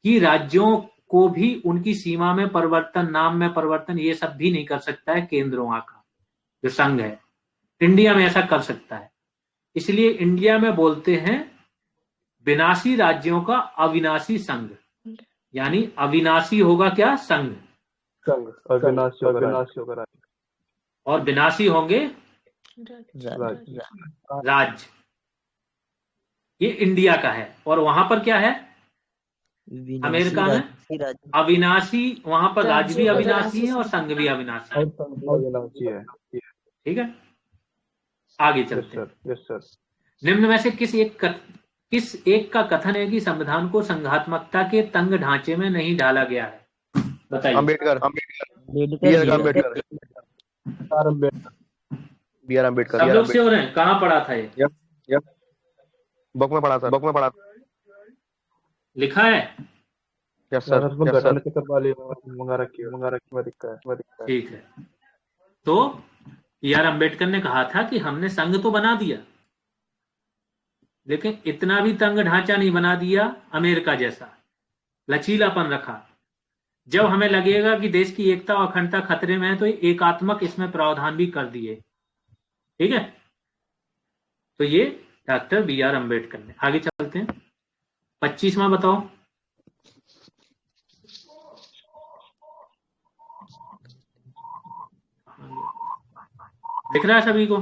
कि राज्यों को भी उनकी सीमा में परिवर्तन, नाम में परिवर्तन, ये सब भी नहीं कर सकता है केंद्र वहां का जो संघ है। इंडिया में ऐसा कर सकता है, इसलिए इंडिया में बोलते हैं विनाशी राज्यों का अविनाशी संघ, यानी अविनाशी होगा क्या? संघ। और विनाशी होगा और विनाशी होंगे राज्य। ये इंडिया का है। और वहां पर क्या है? अमेरिका में अविनाशी, वहां पर राज्य भी अविनाशी है और संघ भी अविनाशी है। ठीक है, आगे चलते हैं। निम्न में से किस एक का कथन है कि संविधान को संघात्मकता के तंग ढांचे में नहीं डाला गया है? बताइए। अम्बेडकर। B R Ambedkar. सब लोग से हो रहे हैं? कहाँ पढ़ा था ये? बुक में पढ़ा था। लिखा है? Yes sir. मंगा रखी। ठीक है। तो बी आर अम्बेडकर ने कहा था कि हमने संघ तो बना दिया, लेकिन इतना भी तंग ढांचा नहीं बना दिया अमेरिका जैसा, लचीलापन रखा। जब हमें लगेगा कि देश की एकता और अखंडता खतरे में है तो एकात्मक इसमें प्रावधान भी कर दिए। ठीक है, तो ये डॉक्टर बी आर अम्बेडकर ने। आगे चलते हैं। 25वां बताओ। दिख रहा है सभी को?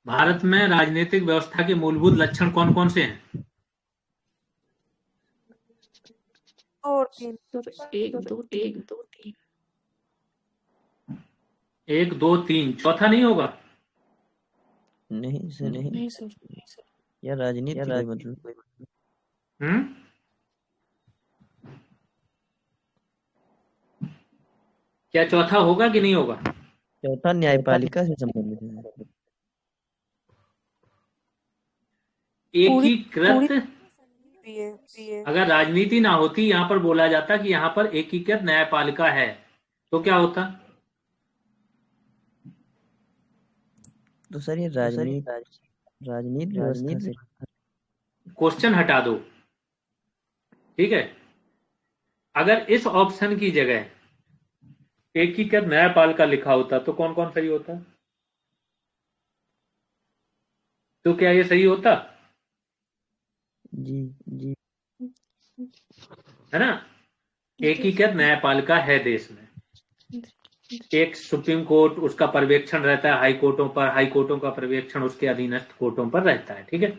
भारत में राजनीतिक व्यवस्था के मूलभूत लक्षण कौन कौन से हैं? और 1 2 3 1 2 3, चौथा नहीं होगा? नहीं सर, नहीं सर। या राजनीति मतलब क्या चौथा होगा कि नहीं होगा? चौथा न्यायपालिका से संबंधित है। एकीकृत, अगर राजनीति ना होती, यहाँ पर बोला जाता कि यहाँ पर एकीकृत न्यायपालिका है, तो क्या होता? तो सर ये राजनीति व्यवस्था से क्वेश्चन हटा दो। ठीक है, अगर इस ऑप्शन की जगह एकीकृत न्यायपालिका लिखा होता तो कौन कौन सही होता? तो क्या ये सही होता? जी है ना। एकीकृत न्यायपालिका है देश में, एक सुप्रीम कोर्ट, उसका पर्यवेक्षण रहता है हाई कोर्टों पर, हाई कोर्टों का पर्यवेक्षण उसके अधीनस्थ कोर्टों पर रहता है। ठीक है,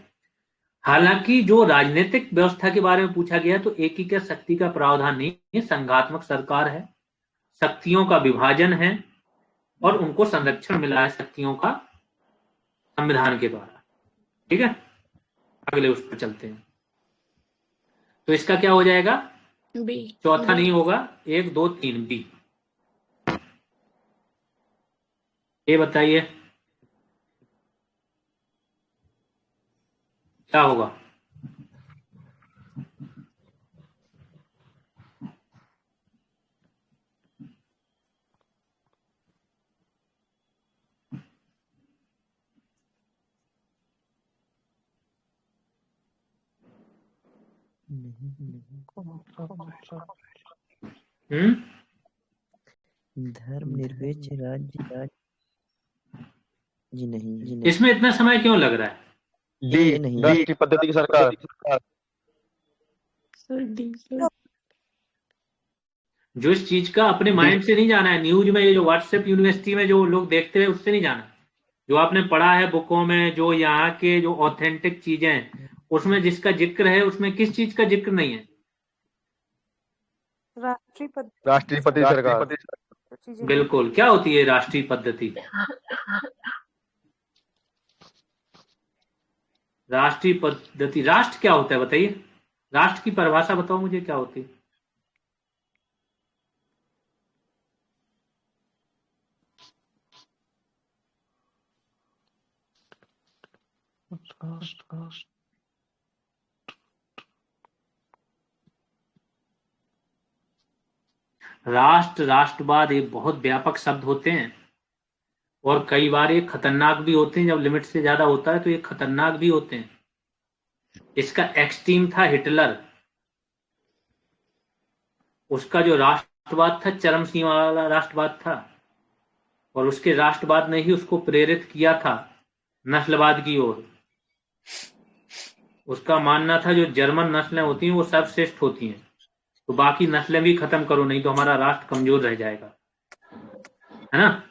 हालांकि जो राजनीतिक व्यवस्था के बारे में पूछा गया तो एकीकृत शक्ति का प्रावधान नहीं है, संघात्मक सरकार है। शक्तियों का विभाजन है और उनको संरक्षण मिला है शक्तियों का संविधान के द्वारा। ठीक है, अगले उस पर चलते हैं। तो इसका क्या हो जाएगा? बी। चौथा नहीं होगा, 1 2 3 बी। ये बताइए क्या होगा? धर्मनिरपेक्ष राज्य जी नहीं। इसमें इतना समय क्यों लग रहा है? डी, नहीं। राष्ट्रीय पद्धति की सरकार। Sir D sir. जो इस चीज का अपने माइंड से नहीं जाना है, न्यूज में ये जो व्हाट्सएप यूनिवर्सिटी में जो लोग देखते हैं उससे नहीं जाना, जो आपने पढ़ा है बुकों में, जो यहाँ के जो ऑथेंटिक चीजें हैं उसमें जिसका जिक्र है, उसमें किस चीज का जिक्र नहीं है? राष्ट्रीय पद्धति की सरकार। बिल्कुल। क्या होती है राष्ट्रीय पद्धति? राष्ट्रीय पद्धति, राष्ट्र क्या होता है बताइए? राष्ट्र की परिभाषा बताओ मुझे, क्या होती है? राष्ट्र, राष्ट्रवाद ये बहुत व्यापक शब्द होते हैं और कई बार ये खतरनाक भी होते हैं। जब लिमिट से ज्यादा होता है तो ये खतरनाक भी होते हैं। इसका एक्सट्रीम था हिटलर, उसका जो राष्ट्रवाद था चरम सीमा वाला राष्ट्रवाद था, और उसके राष्ट्रवाद ने ही उसको प्रेरित किया था नस्लवाद की ओर। उसका मानना था जो जर्मन नस्लें होती हैं वो सर्वश्रेष्ठ होती हैं, तो बाकी नस्लें भी खत्म करो, नहीं तो हमारा राष्ट्र कमजोर रह जाएगा, है ना।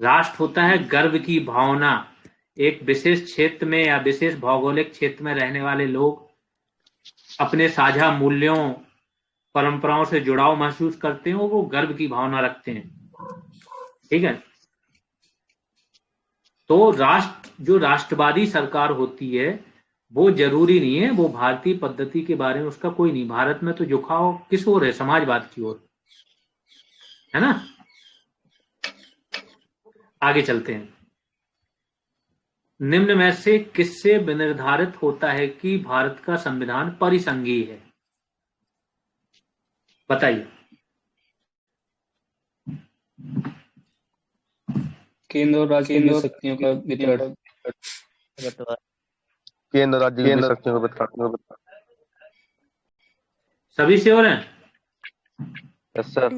राष्ट्र होता है गर्व की भावना। एक विशेष क्षेत्र में या विशेष भौगोलिक क्षेत्र में रहने वाले लोग अपने साझा मूल्यों परंपराओं से जुड़ाव महसूस करते हैं, वो गर्व की भावना रखते हैं। ठीक है, तो राष्ट्र, जो राष्ट्रवादी सरकार होती है वो जरूरी नहीं है, वो भारतीय पद्धति के बारे में उसका कोई नहीं। भारत में तो झुकाव किस ओर है? समाजवाद की ओर, है ना। आगे चलते हैं। निम्न में से किससे निर्धारित होता है कि भारत का संविधान परिसंघीय है? बताइए। केंद्र और राज्य में शक्तियों का वितरण। केंद्र राज्य में शक्तियों का वितरण। सभी श्योर हैं? Yes sir.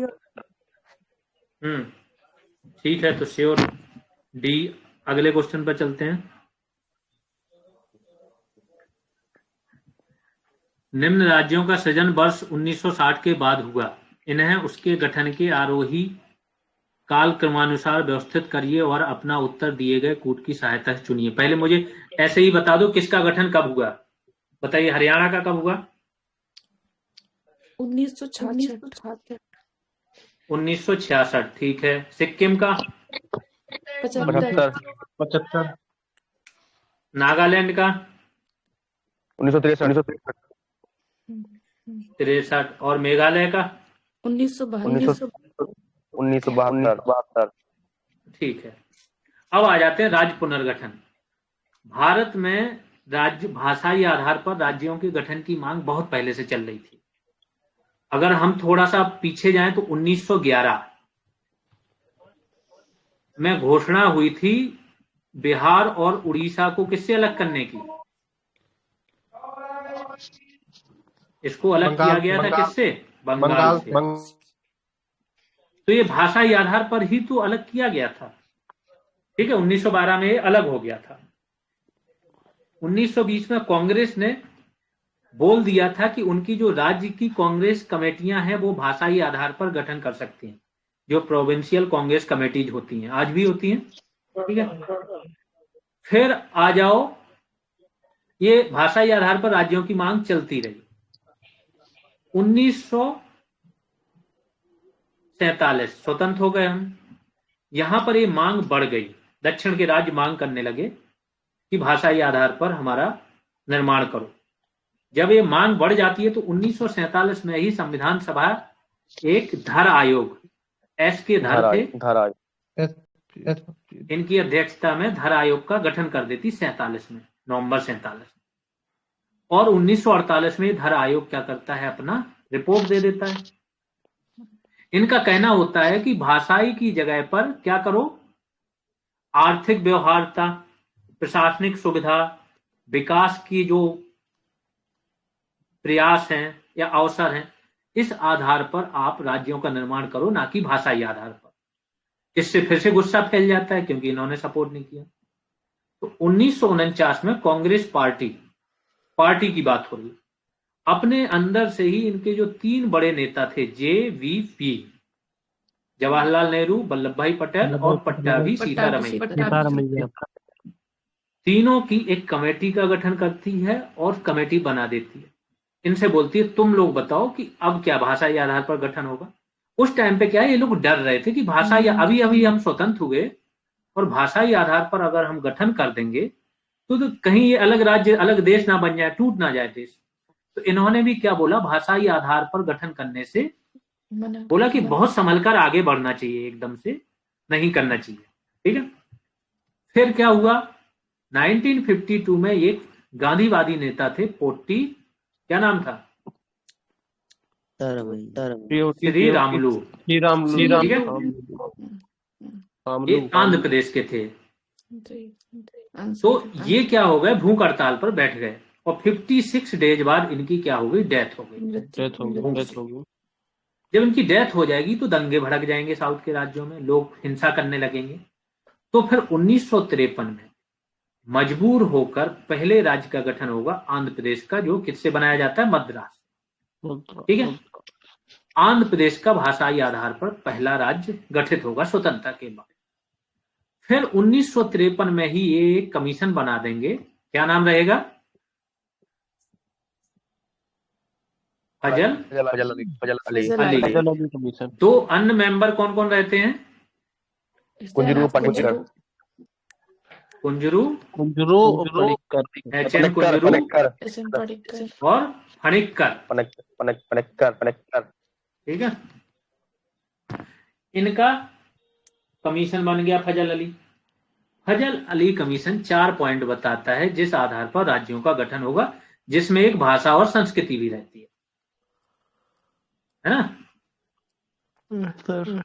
ठीक है, तो श्योर डी। अगले क्वेश्चन पर चलते हैं। निम्न राज्यों का सृजन वर्ष 1960 के बाद हुआ, इन्हें उसके गठन के आरोही काल क्रमानुसार व्यवस्थित करिए और अपना उत्तर दिए गए कूट की सहायता से चुनिए। पहले मुझे ऐसे ही बता दो किसका गठन कब हुआ, बताइए। हरियाणा का कब हुआ? 1966। 1966, ठीक है। सिक्किम का? 75। नागालैंड का? 1963। 63। और मेघालय का? 1972। ठीक है। अब आ जाते हैं राज्य पुनर्गठन। भारत में राज्य भाषाई आधार पर राज्यों के गठन की मांग बहुत पहले से चल रही थी। अगर हम थोड़ा सा पीछे जाएं तो 1911 में घोषणा हुई थी बिहार और उड़ीसा को किससे अलग करने की? इसको अलग किया गया था किससे? बंगाल से। तो ये भाषाई आधार पर ही तो अलग किया गया था। ठीक है, 1912 में ये अलग हो गया था। 1920 में कांग्रेस ने बोल दिया था कि उनकी जो राज्य की कांग्रेस कमेटियां हैं वो भाषाई आधार पर गठन कर सकती हैं, जो प्रोविंशियल कांग्रेस कमेटीज होती हैं, आज भी होती हैं। ठीक है, फिर आ जाओ, ये भाषाई आधार पर राज्यों की मांग चलती रही। 1947 स्वतंत्र हो गए हम। यहां पर ये मांग बढ़ गई, दक्षिण के राज्य मांग करने लगे कि भाषाई आधार पर हमारा निर्माण करो। जब ये मांग बढ़ जाती है तो 1947 में ही संविधान सभा एक धर आयोग, एस के धर थे, धारा इनकी अध्यक्षता में धर आयोग का गठन कर देती 47 में, नवंबर 47 में। और 1948 में धर आयोग क्या करता है, अपना रिपोर्ट दे देता है। इनका कहना होता है कि भाषाई की जगह पर क्या करो, आर्थिक व्यवहार्यता, प्रशासनिक सुविधा, विकास की जो प्रयास हैं या अवसर हैं, इस आधार पर आप राज्यों का निर्माण करो, ना कि भाषाई आधार पर। इससे फिर से गुस्सा फैल जाता है क्योंकि इन्होंने सपोर्ट नहीं किया। तो 1949 में कांग्रेस पार्टी की बात हो रही, अपने अंदर से ही इनके जो 3 बड़े नेता थे, JVP, जवाहरलाल नेहरू, वल्लभ भाई पटेल और पट्टाभी सीतारमैया, तीनों की एक कमेटी का गठन करती है और कमेटी बना देती है। इनसे बोलती है तुम लोग बताओ कि अब क्या भाषाई आधार पर गठन होगा। उस टाइम पे क्या है, ये लोग डर रहे थे कि भाषाई, अभी अभी हम स्वतंत्र हुए और भाषाई आधार पर अगर हम गठन कर देंगे तो कहीं ये अलग राज्य, अलग देश ना बन जाए, टूट ना जाए देश। तो इन्होंने भी क्या बोला, भाषाई आधार पर गठन करने से बोला कि बहुत संभलकर आगे बढ़ना चाहिए, एकदम से नहीं करना चाहिए। ठीक है। फिर क्या हुआ, 1952 में एक गांधीवादी नेता थे, पोट्टी, क्या नाम था, श्री रामुलू, ये आंध्र प्रदेश के थे। तो ये क्या हो गए, भूख हड़ताल पर बैठ गए और 56 डेज बाद इनकी क्या हो गई, डेथ हो गई। जब इनकी डेथ हो जाएगी तो दंगे भड़क जाएंगे साउथ के राज्यों में, लोग हिंसा करने लगेंगे। तो फिर 1953 में मजबूर होकर पहले राज्य का गठन होगा आंध्र प्रदेश का, जो किससे बनाया जाता है, मद्रास। ठीक है। आंध्र प्रदेश का भाषाई आधार पर पहला राज्य गठित होगा स्वतंत्रता के बाद। फिर 1953 में ही ये एक कमीशन बना देंगे, क्या नाम रहेगा, फजल अली कमीशन। 2 अन्य मेंबर कौन कौन रहते हैं, कुंजरू HN कुंजरू और फणिक्कर। ठीक है। इनका कमीशन बन गया फजल अली कमीशन 4 पॉइंट बताता है जिस आधार पर राज्यों का गठन होगा, जिसमें एक भाषा और संस्कृति भी रहती है ना।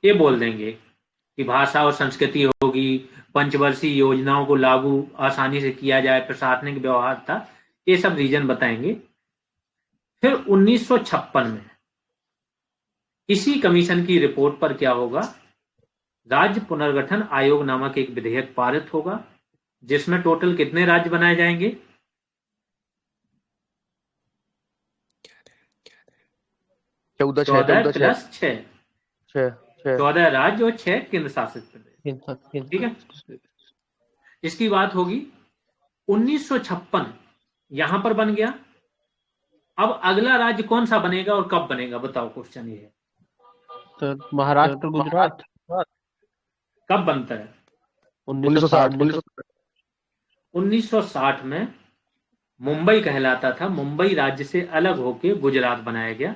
ये बोल देंगे कि भाषा और संस्कृति होगी, पंचवर्षीय योजनाओं को लागू आसानी से किया जाए, प्रशासनिक व्यवहार्यता, ये सब रीजन बताएंगे। फिर 1956 में इसी कमीशन की रिपोर्ट पर क्या होगा, राज्य पुनर्गठन आयोग नामक एक विधेयक पारित होगा, जिसमें टोटल कितने राज्य बनाए जाएंगे, 14 प्लस 6, 14 राज्य और 6 केंद्र शासित प्रदेश। ठीक है। इसकी बात होगी 1956 यहां पर बन गया। अब अगला राज्य कौन सा बनेगा और कब बनेगा, बताओ, क्वेश्चन ये है। तो महाराष्ट्र, गुजरात कब बनता है, 1960 में मुंबई कहलाता था, मुंबई राज्य से अलग होके गुजरात बनाया गया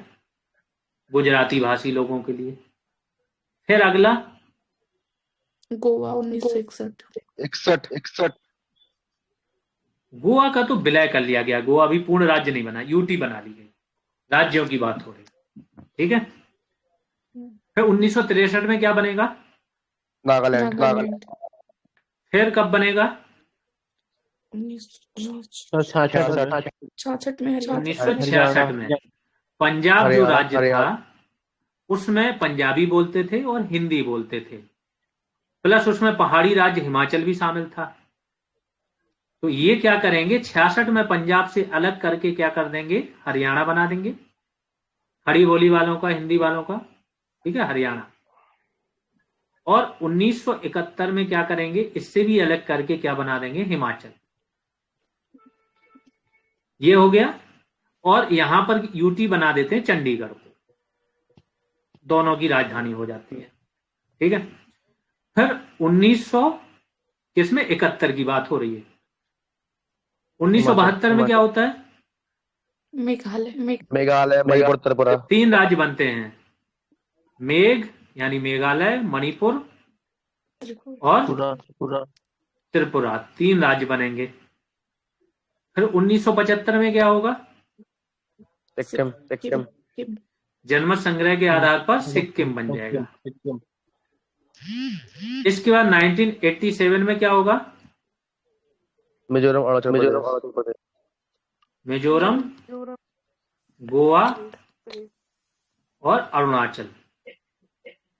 गुजराती भाषी लोगों के लिए। फिर अगला गोवा 1961। गोवा का तो विलय कर लिया गया, गोवा अभी पूर्ण राज्य नहीं बना, यूटी बना ली गई, राज्यों की बात हो रही। ठीक है। फिर 1963 में क्या बनेगा, नागालैंड। फिर कब बनेगा, 1966 में पंजाब जो राज्य था उसमें पंजाबी बोलते थे और हिंदी बोलते थे, प्लस उसमें पहाड़ी राज्य हिमाचल भी शामिल था। तो ये क्या करेंगे, 66 में पंजाब से अलग करके क्या कर देंगे, हरियाणा बना देंगे, खड़ी बोली वालों का, हिंदी वालों का। ठीक है, हरियाणा। और 1971 में क्या करेंगे, इससे भी अलग करके क्या बना देंगे, हिमाचल। ये हो गया। और यहां पर यूटी बना देते हैं चंडीगढ़ को। दोनों की राजधानी हो जाती है। ठीक है, फिर 1900 किसमें 71 की बात हो रही है। 1972 में क्या होता है? मेघालय। मेघालय, मणिपुर, त्रिपुरा। 3 राज्य बनते हैं, मेघ यानी मेघालय, मणिपुर और त्रिपुरा। त्रिपुरा, 3 राज्य बनेंगे। फिर 1975 में क्या होगा? सिक्किम। जनमत संग्रह के आधार पर सिक्किम बन जाएगा। इसके बाद 1987 में क्या होगा? मिजोरम, अरुणाचल प्रदेश। मिजोरम, गोवा और अरुणाचल,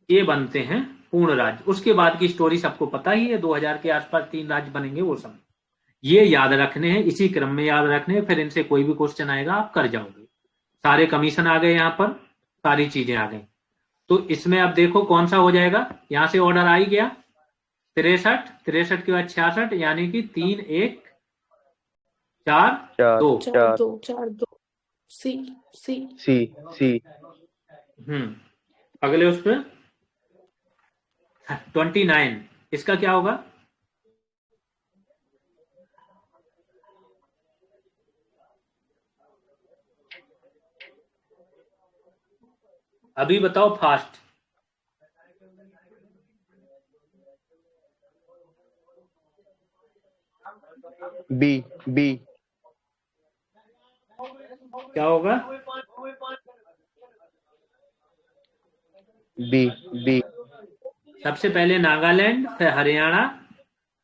ये बनते हैं पूर्ण राज्य। उसके बाद की स्टोरी सबको पता ही है, 2000 के आसपास 3 राज्य बनेंगे, वो सब ये याद रखने हैं, इसी क्रम में याद रखने हैं। फिर इनसे कोई भी क्वेश्चन आएगा आप कर जाओगे। सारे कमीशन आ गए, यहाँ पर सारी चीजें आ गई। तो इसमें अब देखो कौन सा हो जाएगा। यहां से ऑर्डर आ ही गया, 63 के बाद 66, यानी कि 3 1 4 2। 4 2 सी। अगले उस पर 29, इसका क्या होगा? अभी बताओ फास्ट। बी। क्या होगा? बी। सबसे पहले नागालैंड, फिर हरियाणा,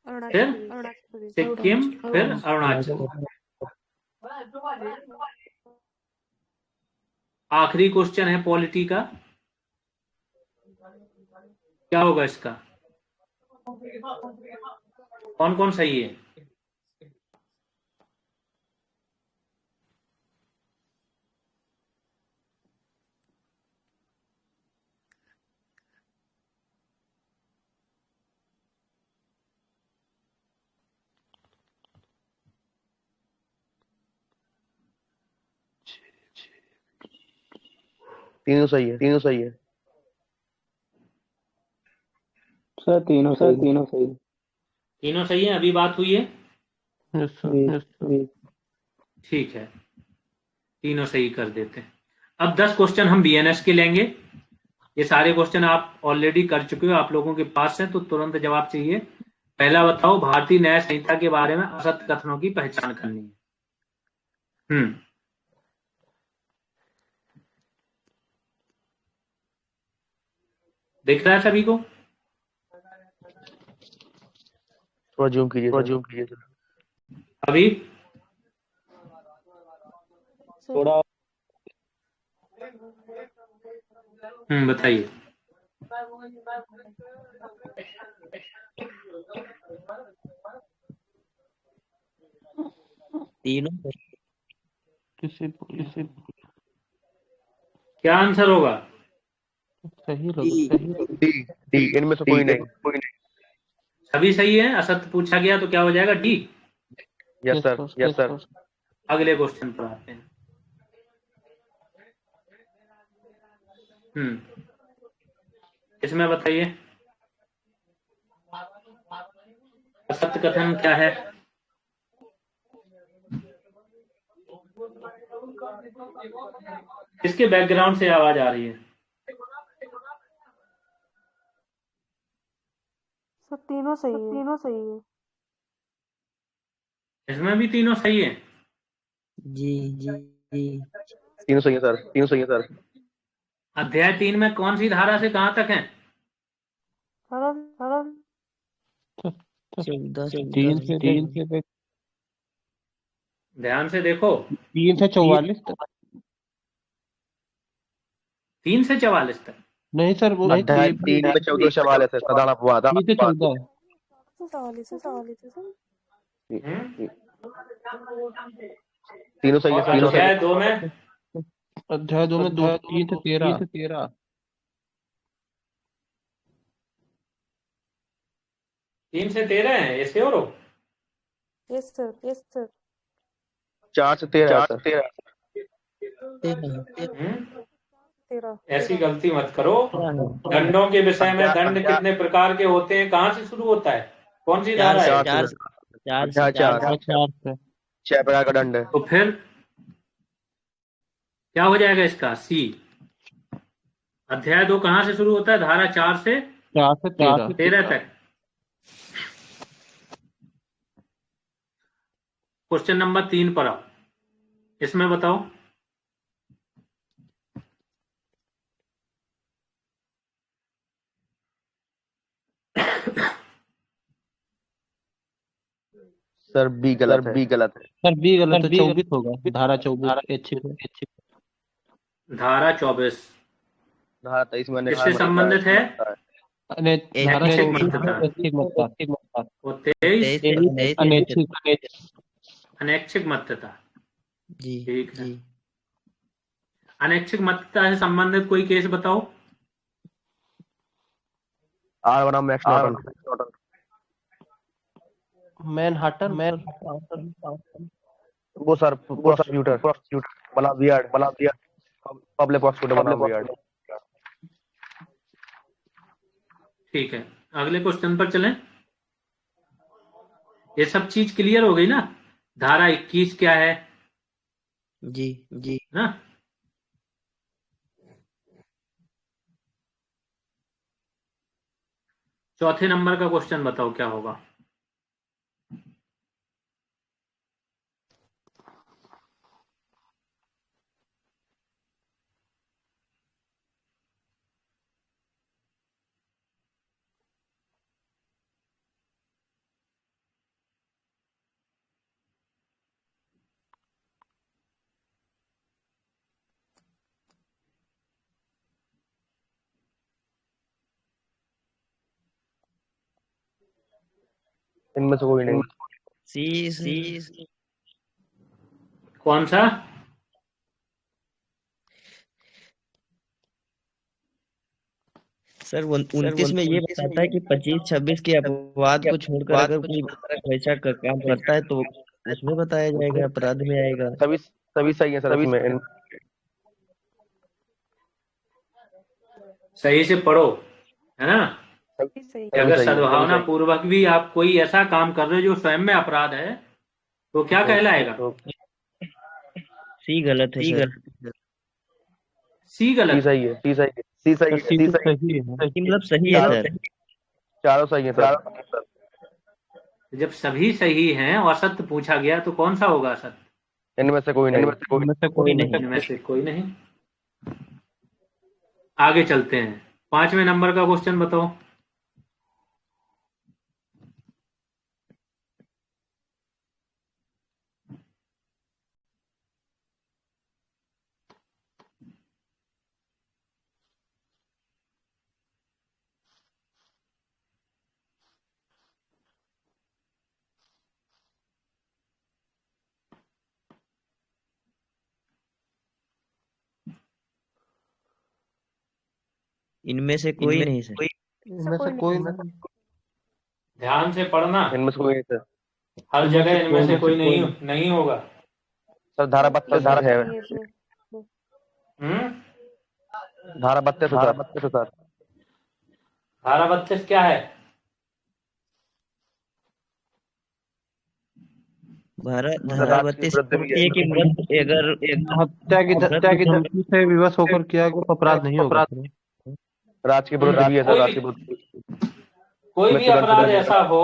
फिर सिक्किम, फिर अरुणाचल। आखिरी क्वेश्चन है पॉलिटी का, क्या होगा इसका? कौन कौन सही है? तीनों सही है। सर तीनों सही। तीनों सही है, अभी बात हुई है। Yes sir. ठीक है, तीनों सही कर देते हैं। अब 10 क्वेश्चन हम बीएनएस के लेंगे। ये सारे क्वेश्चन आप ऑलरेडी कर चुके हो, आप लोगों के पास है, तो तुरंत जवाब चाहिए। पहला बताओ, भारतीय न्याय संहिता के बारे में असत्य कथनों की पहचान करनी है। दिख रहा है सभी को? थोड़ा जूम कीजिए। अभी थोड़ा बताइए। तीनों किसी क्या आंसर होगा? सही लग डी। इनमें से कोई नहीं। सभी सही है, असत्य पूछा गया तो क्या हो जाएगा? डी। Yes sir. अगले क्वेश्चन पर आते हैं। इसमें बताइए असत्य कथन क्या है? किसके बैकग्राउंड से आवाज आ रही है? सब तीनों सही है। इसमें भी तीनों सही है। जी। तीनों सही है सर। अध्याय 3 में कौन सी धारा से कहां तक है? तीन से ध्यान से देखो। 3 से 44 तक। 3 से 44 तक। नहीं सर, वो अध्याय 3 में 14 सवाल है सर, साधारण अपवाद। 3 से 14 तीनों सही है सर। अध्याय 2 में? अध्याय 2 में 3 से 13। 3 से 13 है, ऐसे और हो? Yes sir. 4 से 13 है सर। 13 ऐसी गलती मत करो। है दंडों के विषय में दंड कितने प्रकार के होते हैं, कहाँ से शुरू होता है, कौन सी चार धारा है? चार चार अध्याय चार चार से 6 प्रकार का दंड है। तो फिर क्या हो जाएगा इसका? सी। अध्याय 2 कहाँ से शुरू होता है? धारा 4 से 13 तक। क्वेश्चन नंबर 3 पर आओ, इसमें बताओ। सर बी गलत है। सर बी गलत है, 24 होगा, धारा 24 ऐच्छिक है। धारा 24 धारा 23 में किससे संबंधित है? धारा ऐच्छिक 24 मतदाता। ऐच्छिक मतदाता और 23 23 अनैच्छिक। अनैच्छिक मतदाता। जी ठीक है। जी। अनैच्छिक मतदाता से संबंधित कोई केस बताओ। आर बनाम मैक्स नॉर्टन। मैनहट्टन वो सर प्रोसिक्यूटर बला वियर्ड पब्लिक प्रोसिक्यूटर बना वियर्ड। ठीक है, अगले क्वेश्चन पर चलें। ये सब चीज क्लियर हो गई ना? धारा 21 क्या है जी जी। ना? चौथे नंबर का क्वेश्चन बताओ क्या होगा। इनमें से कोई नहीं। सी कौन सा? सर 29 में ये बताता है कि 25-26 के अपवाद को छोड़कर अगर कोई वैसा काम करता है तो उसमें बताया जाएगा, अपराध में आएगा। सभी सही है सर। इसमें सही से पढ़ो, है ना? सही अगर सद्भावना पूर्वक भी आप कोई ऐसा काम कर रहे हो जो स्वयं में अपराध है तो क्या कहलाएगा? सी गलत है सर। सी गलत। सही है। सी सही है। मतलब सही है सर। चारों सही है सर। जब सभी सही हैं और असत्य पूछा गया तो कौन सा होगा असत्य? इनमें से कोई नहीं। इनमें से कोई नहीं। आगे चलते हैं, 5वें नंबर का क्वेश्चन बताओ। इनमें से कोई नहीं सर। इनमें से कोई नहीं। ध्यान से पढ़ना, इनमें से कोई नहीं सर। हर जगह इनमें से कोई नहीं होगा। सर धारा 32 धारा है। धारा 32 सर। धारा 32 क्या है? धारा 32 है कि मृत्यु अगर हत्या की धमकी से विवश होकर किया गया तो अपराध नहीं होगा। राज के विरुद्ध भी है सर। राज के विरुद्ध कोई भी अपराध ऐसा हो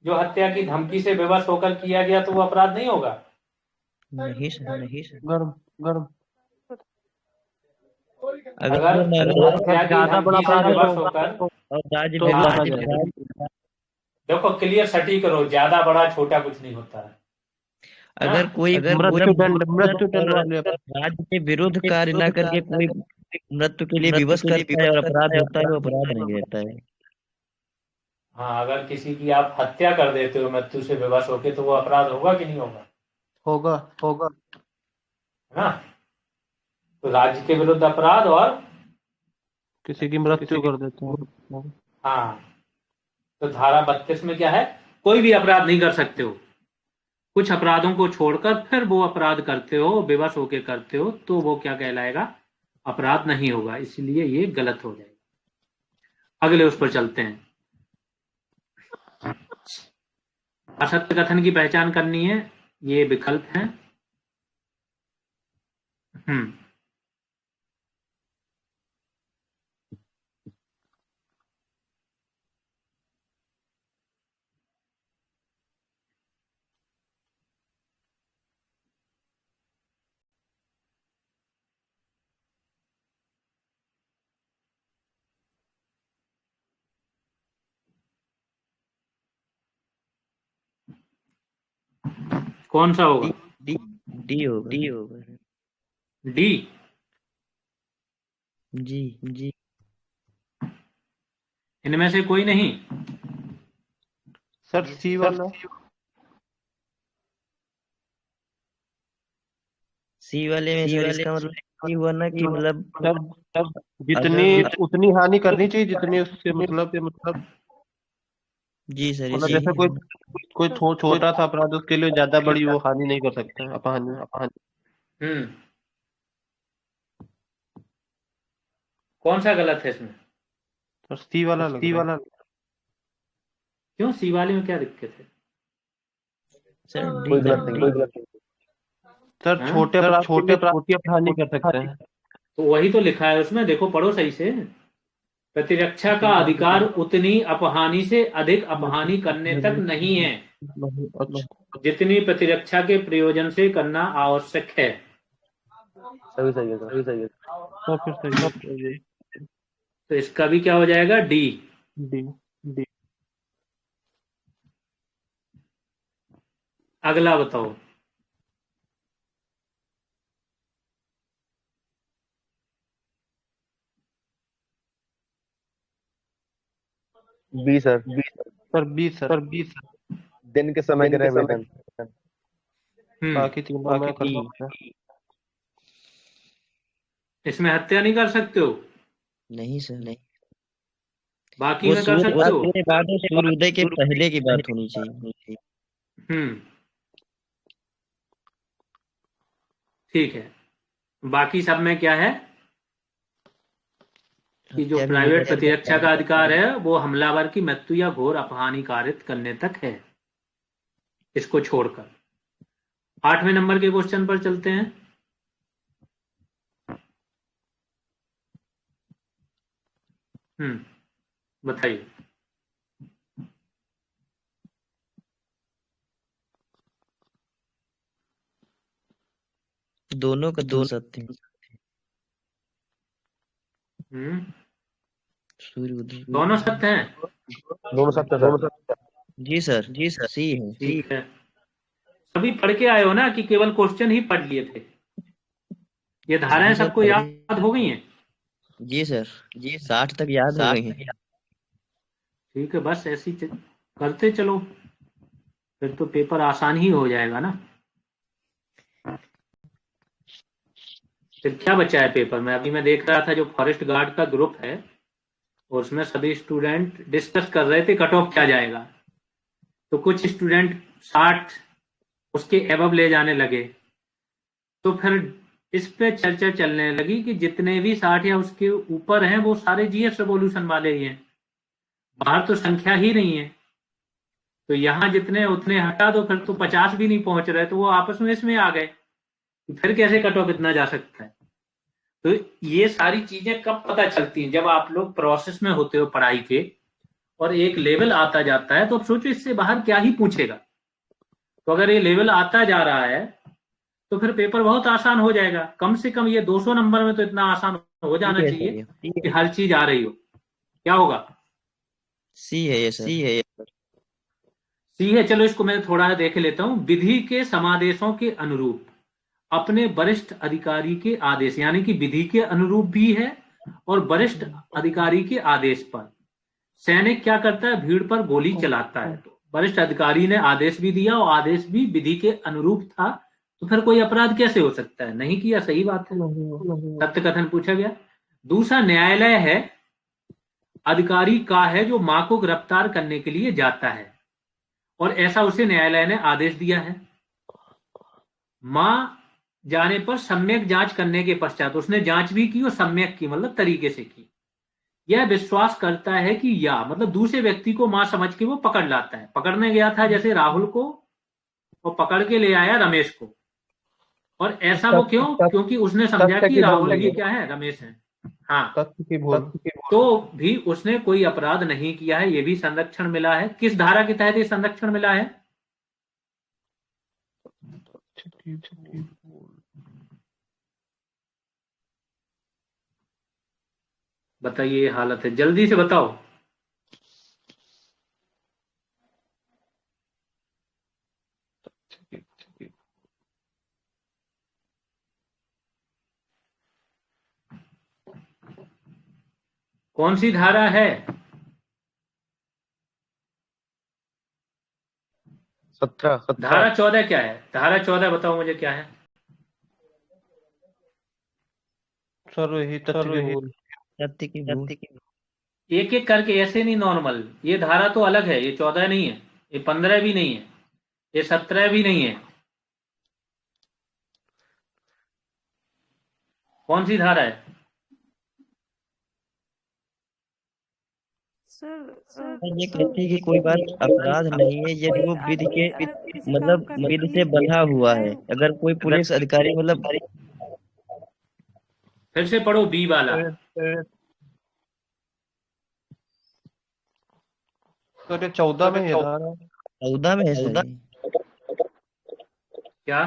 जो हत्या की धमकी से विवश होकर किया गया तो वो अपराध नहीं होगा। नहीं सर। गर्म अगर हत्या की ज्यादा बड़ा धमकी से अपराध विवश होकर, और राज्य तो विवाद देखो क्लियर सटीक करो, ज्यादा बड़ा छोटा कुछ नहीं होता है। अगर कोई मृत्युदंड वाले राज्य के विरुद्ध कार्य न करके कोई मृत्यु के लिए विवश करता है और अपराध होता है, वो अपराध नहीं रहता है। हाँ, अगर किसी की आप हत्या कर देते हो मृत्यु से विवश होके तो वो अपराध होगा कि नहीं होगा? होगा है ना? तो राज्य के विरुद्ध अपराध और किसी की मृत्यु कर देते हैं। हाँ, तो धारा 32 में क्या है? कोई भी अपराध नहीं कर सकते हो, कुछ अपराधों को छोड़कर फिर वो अपराध करते हो, विवश होके करते हो तो वो क्या कहलाएगा? अपराध नहीं होगा, इसलिए ये गलत हो जाएगा। अगले उस पर चलते हैं। असत्य कथन की पहचान करनी है, ये विकल्प हैं। कौन सा होगा? डी डी होगा डी। जी। इनमें से कोई नहीं? सर सी वाला। सी वाले में सर इसका मतलब ये हुआ ना कि मतलब सर जितनी उतनी हानि करनी चाहिए जितनी उससे मतलब जी सर मतलब इसी जैसे कोई छोटा सा अपराध उसके लिए ज्यादा बड़ी वो हानि नहीं कर सकता है, अपहानि। कौन सा गलत है इसमें? सर सी वाला क्यों? सी वाले में क्या दिक्कत है? सर कोई गलत नहीं। सर छोटे अपराध छोटी अपहानि कर सकते हैं। तो वही तो लिखा है उसमें, देखो पढ़ो सही से। प्रतिरक्षा का अधिकार उतनी अपहानि से अधिक अपहानि करने तक नहीं है जितनी प्रतिरक्षा के प्रयोजन से करना आवश्यक है। सही है सर। तो फिर सही है। तो इसका भी क्या हो जाएगा? डी। अगला बताओ। B sir. दिन के समय के वेतन। बाकी तीनों में कर सकते हैं। इसमें हत्या नहीं कर सकते हो? नहीं सर नहीं। बाकी वो में कर सकते हो? सूर्योदय के पहले की बात होनी चाहिए। ठीक है। बाकी सब में क्या है कि जो प्राइवेट प्रतिरक्षा का अधिकार है वो हमलावर की मृत्यु या घोर अपहानि कारित करने तक है, इसको छोड़कर। 8वें नंबर के क्वेश्चन पर चलते हैं। बताइए। दोनों का दो सत्य हैं। सूर्योदय दोनों सत्य हैं? दोनों सत्य। जी सर सी है। ठीक है। सभी पढ़ के आए हो ना कि केवल क्वेश्चन ही पढ़ लिए थे? ये धाराएं सबको याद हो गई हैं? जी सर 60 तक याद हो गई हैं। ठीक है, बस ऐसी करते चलो, फिर तो पेपर आसान ही हो जाएगा ना। फिर क्या बचा है पेपर में? अभी मैं देख रहा था जो फॉरेस्ट गार्ड का ग्रुप है और उसमें सभी स्टूडेंट डिस्कस कर रहे थे कट ऑफ क्या जाएगा। तो कुछ स्टूडेंट 60 उसके एबव ले जाने लगे, तो फिर इस पे चर्चा चलने लगी कि जितने भी 60 या उसके ऊपर हैं वो सारे जीएस रेवोल्यूशन वाले ही हैं, बाहर तो संख्या ही नहीं है। तो यहाँ जितने उतने हटा दो, फिर तो 50 भी नहीं पहुंच रहे, तो वो आपस में इसमें आ गए, फिर कैसे कट ऑफ इतना जा सकता है। तो ये सारी चीजें कब पता चलती हैं? जब आप लोग प्रोसेस में होते हो पढ़ाई के और एक लेवल आता जाता है, तो अब सोचो इससे बाहर क्या ही पूछेगा। तो अगर ये लेवल आता जा रहा है तो फिर पेपर बहुत आसान हो जाएगा। कम से कम ये 200 नंबर में तो इतना आसान हो जाना चाहिए कि हर चीज आ रही हो। क्या होगा? सी है ये सर। सी है। चलो इसको मैं थोड़ा देख लेता हूं। विधि के समादेशों के अनुरूप अपने वरिष्ठ अधिकारी के आदेश, यानी कि विधि के अनुरूप भी है और वरिष्ठ अधिकारी के आदेश पर सैनिक क्या करता है? भीड़ पर गोली चलाता है। तो वरिष्ठ अधिकारी ने आदेश भी दिया और आदेश भी विधि के अनुरूप था, तो फिर कोई अपराध कैसे हो सकता है? नहीं किया, सही बात है, सत्य कथन पूछा गया। दूसरा, न्यायालय है, अधिकारी का है जो मां को गिरफ्तार करने के लिए जाता है और ऐसा उसे न्यायालय ने आदेश दिया है। मां जाने पर सम्यक जांच करने के पश्चात, उसने जांच भी की और सम्यक की मतलब तरीके से की, यह विश्वास करता है कि या मतलब दूसरे व्यक्ति को मां समझ के वो पकड़ लाता है। पकड़ने गया था जैसे राहुल को, और पकड़ के ले आया रमेश को। और ऐसा वो क्यों? क्योंकि उसने समझा तथ्य कि की भूल राहुल नहीं ही है, क्या है, रमेश है। हाँ, तथ्य की भूल। तो भी उसने कोई अपराध नहीं किया है, ये भी संरक्षण मिला है। किस धारा के तहत ये संरक्षण मिला है? बताइए, ये हालत है, जल्दी से बताओ। कौन सी धारा है? 17 धारा 14 क्या है? धारा 14 बताओ मुझे क्या है? सर यही तथ्य की भूल। तथ्य की भूल। एक एक करके, ऐसे नहीं नॉर्मल। ये धारा तो अलग है, ये 14 नहीं है, ये 15 भी नहीं है, ये 17 भी नहीं है। कौन सी धारा है? सर ये कहते हैं कि कोई बात अपराध नहीं है, ये कोई जो विधि आदमी के अगर किसी काम मतलब करने विधि के से लिए बंधा हुआ है। अगर कोई पुलिस अधिकारी मतलब फिर से पढ़ो बी वाला। सर ये 14 में है धारा। 14 में है सर ये। क्या?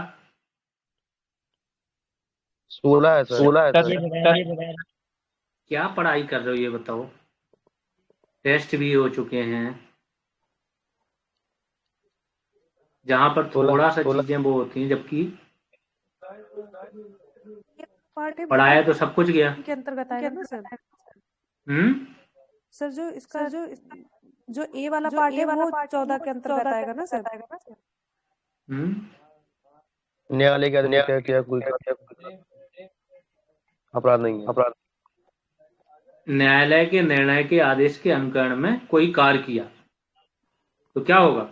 16 है सर। ये बता रहे। क्या पढ़ाई कर रहे हो ये बताओ? टेस्ट भी हो चुके हैं, जहां पर थोड़ा सा चीजें वो होती हैं, जबकि ये पार्ट है पढ़ाया तो सब कुछ गया। के अंतर्गत आएगा ना सर? सर जो इसका जो ए वाला पार्ट है वो 14 के अंतर्गत आएगा ना सर? न्यायालय के आदेश के क्या कोई अपराध नहीं है। अपराध न्यायालय के निर्णय के आदेश के अनुकरण में कोई कार्य किया तो क्या होगा?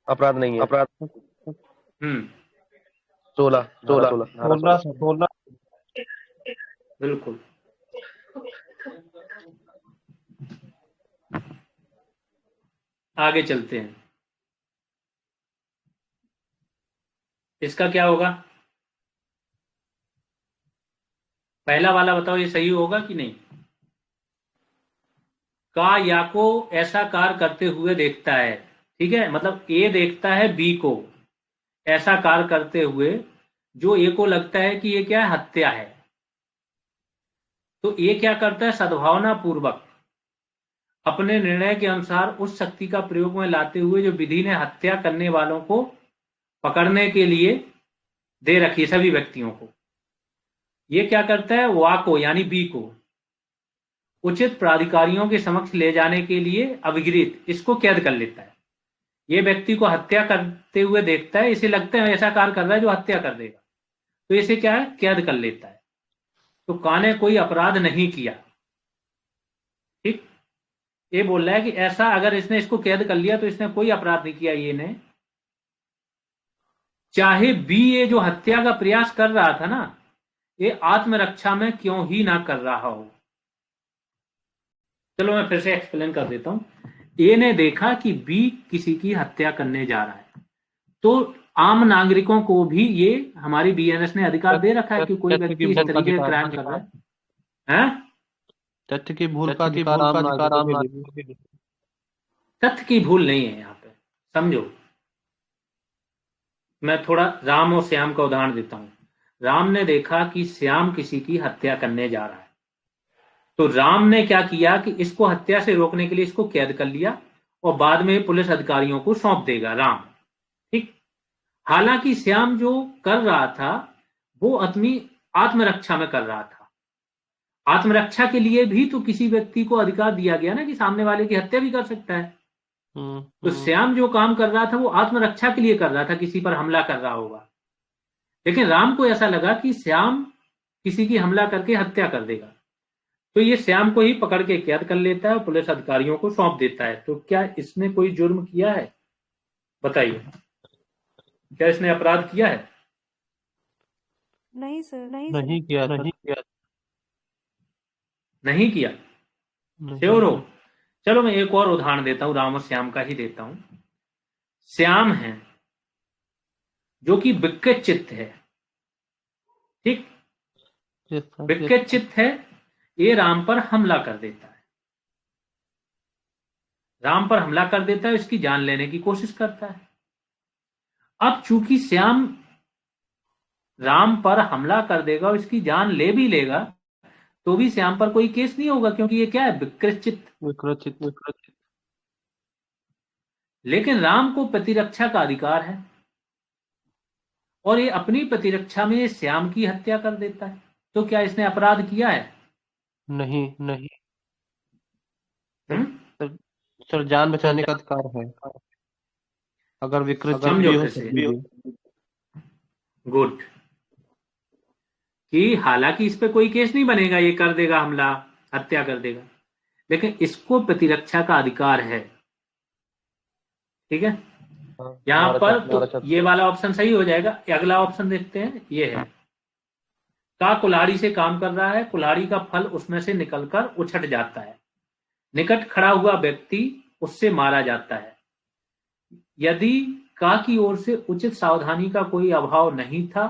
अपराध नहीं है। अपराध 16 बिल्कुल। आगे चलते हैं, इसका क्या होगा? पहला वाला बताओ, ये सही होगा कि नहीं? का या को ऐसा कार्य करते हुए देखता है, ठीक है, मतलब ए देखता है बी को ऐसा कार्य करते हुए, जो ए को लगता है कि ये क्या है, हत्या है। तो ए क्या करता है? सद्भावना पूर्वक अपने निर्णय के अनुसार उस शक्ति का प्रयोग में लाते हुए जो विधि ने हत्या करने वालों को पकड़ने के लिए दे रखी है, सभी व्यक्तियों को, ये क्या करता है? वा को यानी बी को उचित प्राधिकारियों के समक्ष ले जाने के लिए अभिगृहित, इसको कैद कर लेता है। ये व्यक्ति को हत्या करते हुए देखता है, इसे लगता है ऐसा कार्य कर रहा है जो हत्या कर देगा, तो इसे क्या है? कैद कर लेता है। तो का ने कोई अपराध नहीं किया, ठीक। ये बोल रहा है कि ऐसा अगर इसने इसको कैद कर लिया तो इसने कोई अपराध नहीं किया ये ने, चाहे बी ये जो हत्या का प्रयास कर रहा था ना, ये आत्मरक्षा में क्यों ही ना कर रहा हो। चलो मैं फिर से एक्सप्लेन कर देता हूं। ए ने देखा कि बी किसी की हत्या करने जा रहा है, तो आम नागरिकों को भी ये हमारी बीएनएस ने अधिकार दे रखा है कि कोई व्यक्ति इस तरीके का क्राइम कर रहा है। तथ्य की भूल का अधिकार आम नागरिकों के लिए। तथ्य की भूल नहीं है यहाँ पे, समझो। मैं थोड़ा राम और श्याम का उदाहरण देता हूं। राम ने देखा कि श्याम किसी की हत्या करने जा रहा है, तो राम ने क्या किया कि इसको हत्या से रोकने के लिए इसको कैद कर लिया और बाद में पुलिस अधिकारियों को सौंप देगा राम, ठीक। हालांकि श्याम जो कर रहा था वो अपनी आत्मरक्षा में कर रहा था। आत्मरक्षा के लिए भी तो किसी व्यक्ति को अधिकार दिया गया ना कि सामने वाले की हत्या भी कर सकता है। तो श्याम जो काम कर रहा था वो आत्मरक्षा के लिए कर रहा था, किसी पर हमला कर रहा होगा, लेकिन राम को ऐसा लगा कि श्याम किसी की हमला करके हत्या कर देगा, तो ये श्याम को ही पकड़ के कैद कर लेता है, पुलिस अधिकारियों को सौंप देता है। तो क्या इसने कोई जुर्म किया है? बताइए, क्या इसने अपराध किया है? नहीं सर नहीं किया सर। नहीं किया, श्योर हो? चलो मैं एक और उदाहरण देता हूं, राम और श्याम का ही देता हूं। श्याम है जो कि विकृत चित्त है, ठीक, विकृत चित्त है, ये राम पर हमला कर देता है, राम पर हमला कर देता है, इसकी जान लेने की कोशिश करता है। अब चूंकि श्याम राम पर हमला कर देगा और इसकी जान ले भी लेगा तो भी श्याम पर कोई केस नहीं होगा, क्योंकि ये क्या है, विकृत चित्त। लेकिन राम को प्रतिरक्षा का अधिकार है और ये अपनी प्रतिरक्षा में श्याम की हत्या कर देता है, तो क्या इसने अपराध किया है? नहीं। सर जान बचाने का अधिकार है, अगर विकृत समझो हो कैसे, गुड, कि हालांकि इस पे कोई केस नहीं बनेगा, ये कर देगा हमला, हत्या कर देगा, लेकिन इसको प्रतिरक्षा का अधिकार है, ठीक है। यहां पर तो ये वाला ऑप्शन सही हो जाएगा। अगला ऑप्शन देखते हैं, ये है का कुल्हाड़ी से काम कर रहा है, कुल्हाड़ी का फल उसमें से निकलकर उछट जाता है, निकट खड़ा हुआ व्यक्ति उससे मारा जाता है। यदि का की ओर से उचित सावधानी का कोई अभाव नहीं था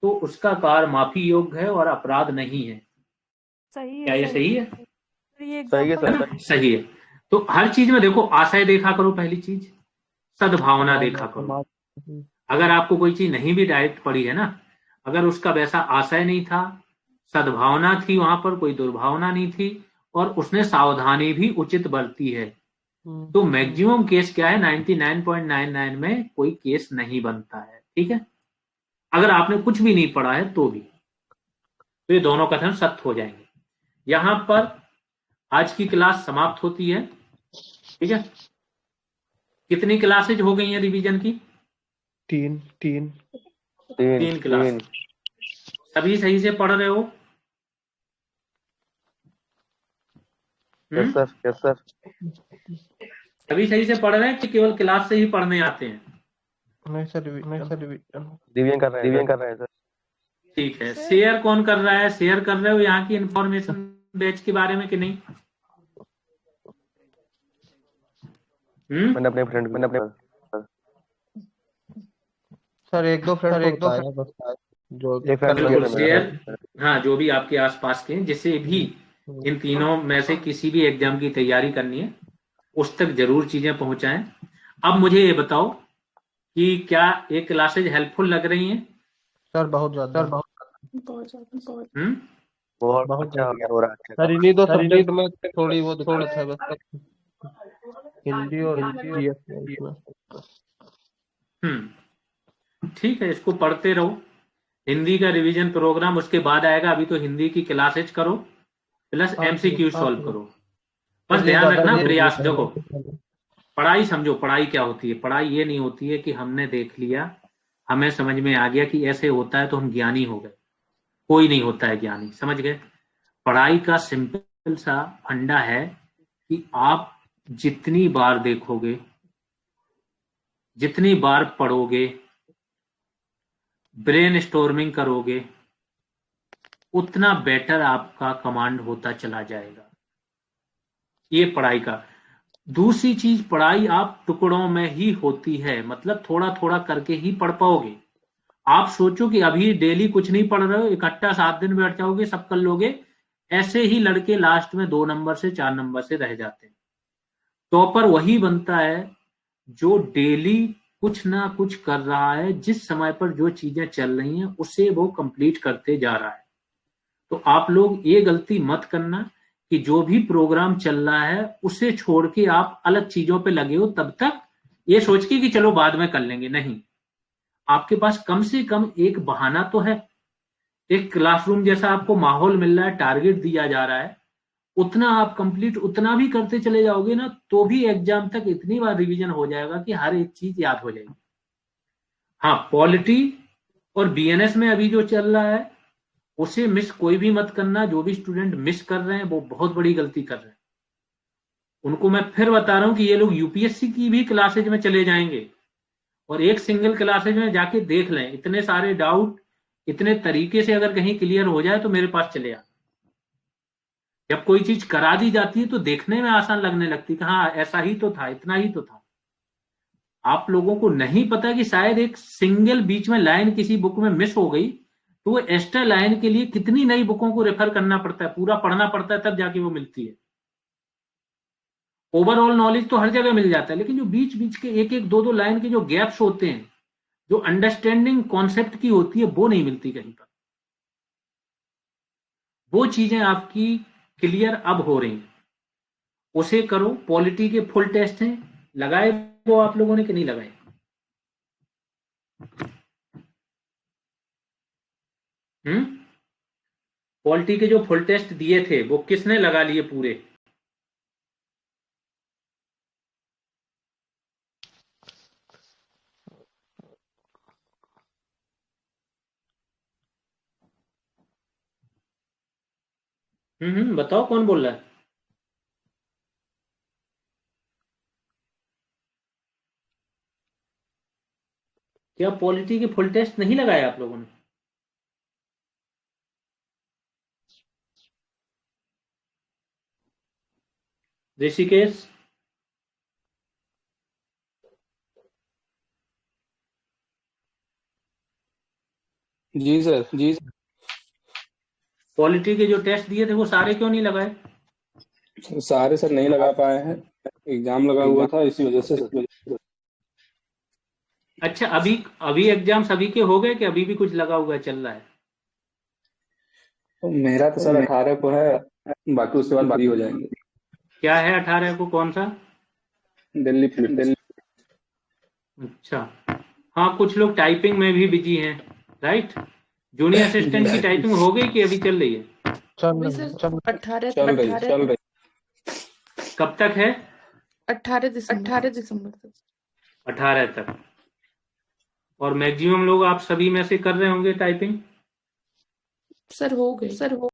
तो उसका कार्य माफी योग्य है और अपराध नहीं है। सही है। क्या ये सही है? ये सही है एग्जाम्पल सर। सही है। तो हर चीज में देखो, आशय देखा करो, पहली चीज सद्भावना देखा करो। अगर आपको कोई चीज नहीं भी डायरेक्ट पड़ी है ना, अगर उसका वैसा आशय नहीं था, सद्भावना थी, वहां पर कोई दुर्भावना नहीं थी और उसने सावधानी भी उचित बरती है, तो मैक्सिमम केस क्या है, 99.99 में कोई केस नहीं बनता है, ठीक है। अगर आपने कुछ भी नहीं पढ़ा है तो भी, तो ये दोनों कथन सत्य हो जाएंगे। यहां पर आज की क्लास समाप्त होती है, ठीक है। कितनी क्लासेज हो गई हैं रिवीजन की? तीन क्लास। सभी सही से पढ़ रहे हो? Yes sir. सभी सही से पढ़ रहे हैं कि केवल क्लास से ही पढ़ने आते हैं? नहीं सर, रिवीजन कर रहे हैं सर। ठीक है। शेयर कौन कर रहा है? शेयर कर रहे हो यहाँ की इंफॉर्मेशन बैच के बारे में कि नहीं? मैंने अपने फ्रेंड सर एक दो फ्रेंड जो बिल्कुल शेयर, हाँ, जो भी आपके आसपास के हैं, जिसे भी इन तीनों में से किसी भी एग्जाम की तैयारी करनी है उस तक जरूर चीजें पहुंचाएं। अब मुझे ये बताओ कि क्या ये क्लासेज हेल्पफुल लग रही हैं? सर बहुत ज्यादा। बहुत अच्छा हो रहा है सर इन्हीं दो सब्जेक्ट में थोड़ी वो दिक्कत है बस, हिंदी और ठीक है, इसको पढ़ते रहो। हिंदी का रिवीजन प्रोग्राम उसके बाद आएगा, अभी तो हिंदी की क्लासेज करो प्लस एमसीक्यू सॉल्व करो। बस ध्यान रखना, प्रयास, देखो पढ़ाई समझो, पढ़ाई क्या होती है। पढ़ाई ये नहीं होती है कि हमने देख लिया, हमें समझ में आ गया कि ऐसे होता है तो हम ज्ञानी हो गए। कोई नहीं होता है ज्ञानी, समझ गए। पढ़ाई का सिंपल सा फंडा है कि आप जितनी बार देखोगे, जितनी बार पढ़ोगे, ब्रेन स्टॉर्मिंग करोगे, उतना बेटर आपका कमांड होता चला जाएगा। ये पढ़ाई का। दूसरी चीज, पढ़ाई आप टुकड़ों में ही होती है, मतलब थोड़ा थोड़ा करके ही पढ़ पाओगे। आप सोचो कि अभी डेली कुछ नहीं पढ़ रहे हो, इकट्ठा 7 दिन बैठ जाओगे, सब कर लोगे, ऐसे ही लड़के लास्ट में 2 नंबर से 4 नंबर से रह जाते हैं। टॉपर वही बनता है जो डेली कुछ ना कुछ कर रहा है, जिस समय पर जो चीजें चल रही हैं उसे वो कंप्लीट करते जा रहा है। तो आप लोग ये गलती मत करना कि जो भी प्रोग्राम चल रहा है उसे छोड़ के आप अलग चीजों पे लगे हो, तब तक ये सोच के कि चलो बाद में कर लेंगे। नहीं, आपके पास कम से कम एक बहाना तो है। एक क्लासरूम जैसा आपको माहौल मिल रहा है, टारगेट दिया जा रहा है, उतना आप कंप्लीट, उतना भी करते चले जाओगे ना, तो भी एग्जाम तक इतनी बार रिवीजन हो जाएगा कि हर एक चीज याद हो जाएगी। हाँ, पॉलिटी और बीएनएस में अभी जो चल रहा है उसे मिस कोई भी मत करना। जो भी स्टूडेंट मिस कर रहे हैं वो बहुत बड़ी गलती कर रहे हैं। उनको मैं फिर बता रहा हूं कि ये लोग यूपीएससी की भी क्लासेज में चले जाएंगे और एक सिंगल क्लासेज में जाके देख लें, इतने सारे डाउट इतने तरीके से अगर कहीं क्लियर हो जाए तो मेरे पास चले आ। जब कोई चीज करा दी जाती है तो देखने में आसान लगने लगती है कि हाँ ऐसा ही तो था, इतना ही तो था। आप लोगों को नहीं पता कि शायद एक सिंगल बीच में लाइन किसी बुक में मिस हो गई तो वो एक्स्ट्रा लाइन के लिए कितनी नई बुकों को रेफर करना पड़ता है, पूरा पढ़ना पड़ता है, तब जाके वो मिलती है। ओवरऑल नॉलेज तो हर जगह मिल जाता है, लेकिन जो बीच बीच के एक एक दो दो लाइन के जो गैप्स होते हैं, जो अंडरस्टैंडिंग कॉन्सेप्ट की होती है, वो नहीं मिलती कहीं पर। वो चीजें आपकी क्लियर अब हो रही हैं, उसे करो। पॉलिटी के फुल टेस्ट हैं, लगाए वो आप लोगों ने कि नहीं लगाए? पॉलिटी के जो फुल टेस्ट दिए थे वो किसने लगा लिए पूरे? बताओ कौन बोल रहा है? क्या पॉलिटी के फुल टेस्ट नहीं लगाए आप लोगों ने? ऋषिकेश, जी सर, जी सर। पॉलिटी के जो टेस्ट दिए थे वो सारे क्यों नहीं लगाए? सारे सर नहीं लगा पाए हैं, एग्जाम लगा हुआ था इसी वजह से सर। अच्छा, अभी अभी एग्जाम सभी के हो गए कि अभी भी कुछ लगा हुआ चल रहा है? तो मेरा तो सर 18 को है, बाकी उसके बाद फ्री हो जाएंगे। क्या है 18 को? कौन सा? दिल्ली पुलिस। अच्छा, हाँ, कुछ लोग टाइपिंग में भी बिजी हैं, राइट? जूनियर असिस्टेंट की टाइपिंग हो गई कि अभी चल रही है? अभी सर 18 चल रही। कब तक है? 18 दिसंबर तक। 18 तक। और मैक्सिमम लोग आप सभी में से कर रहे होंगे टाइपिंग? सर हो गई।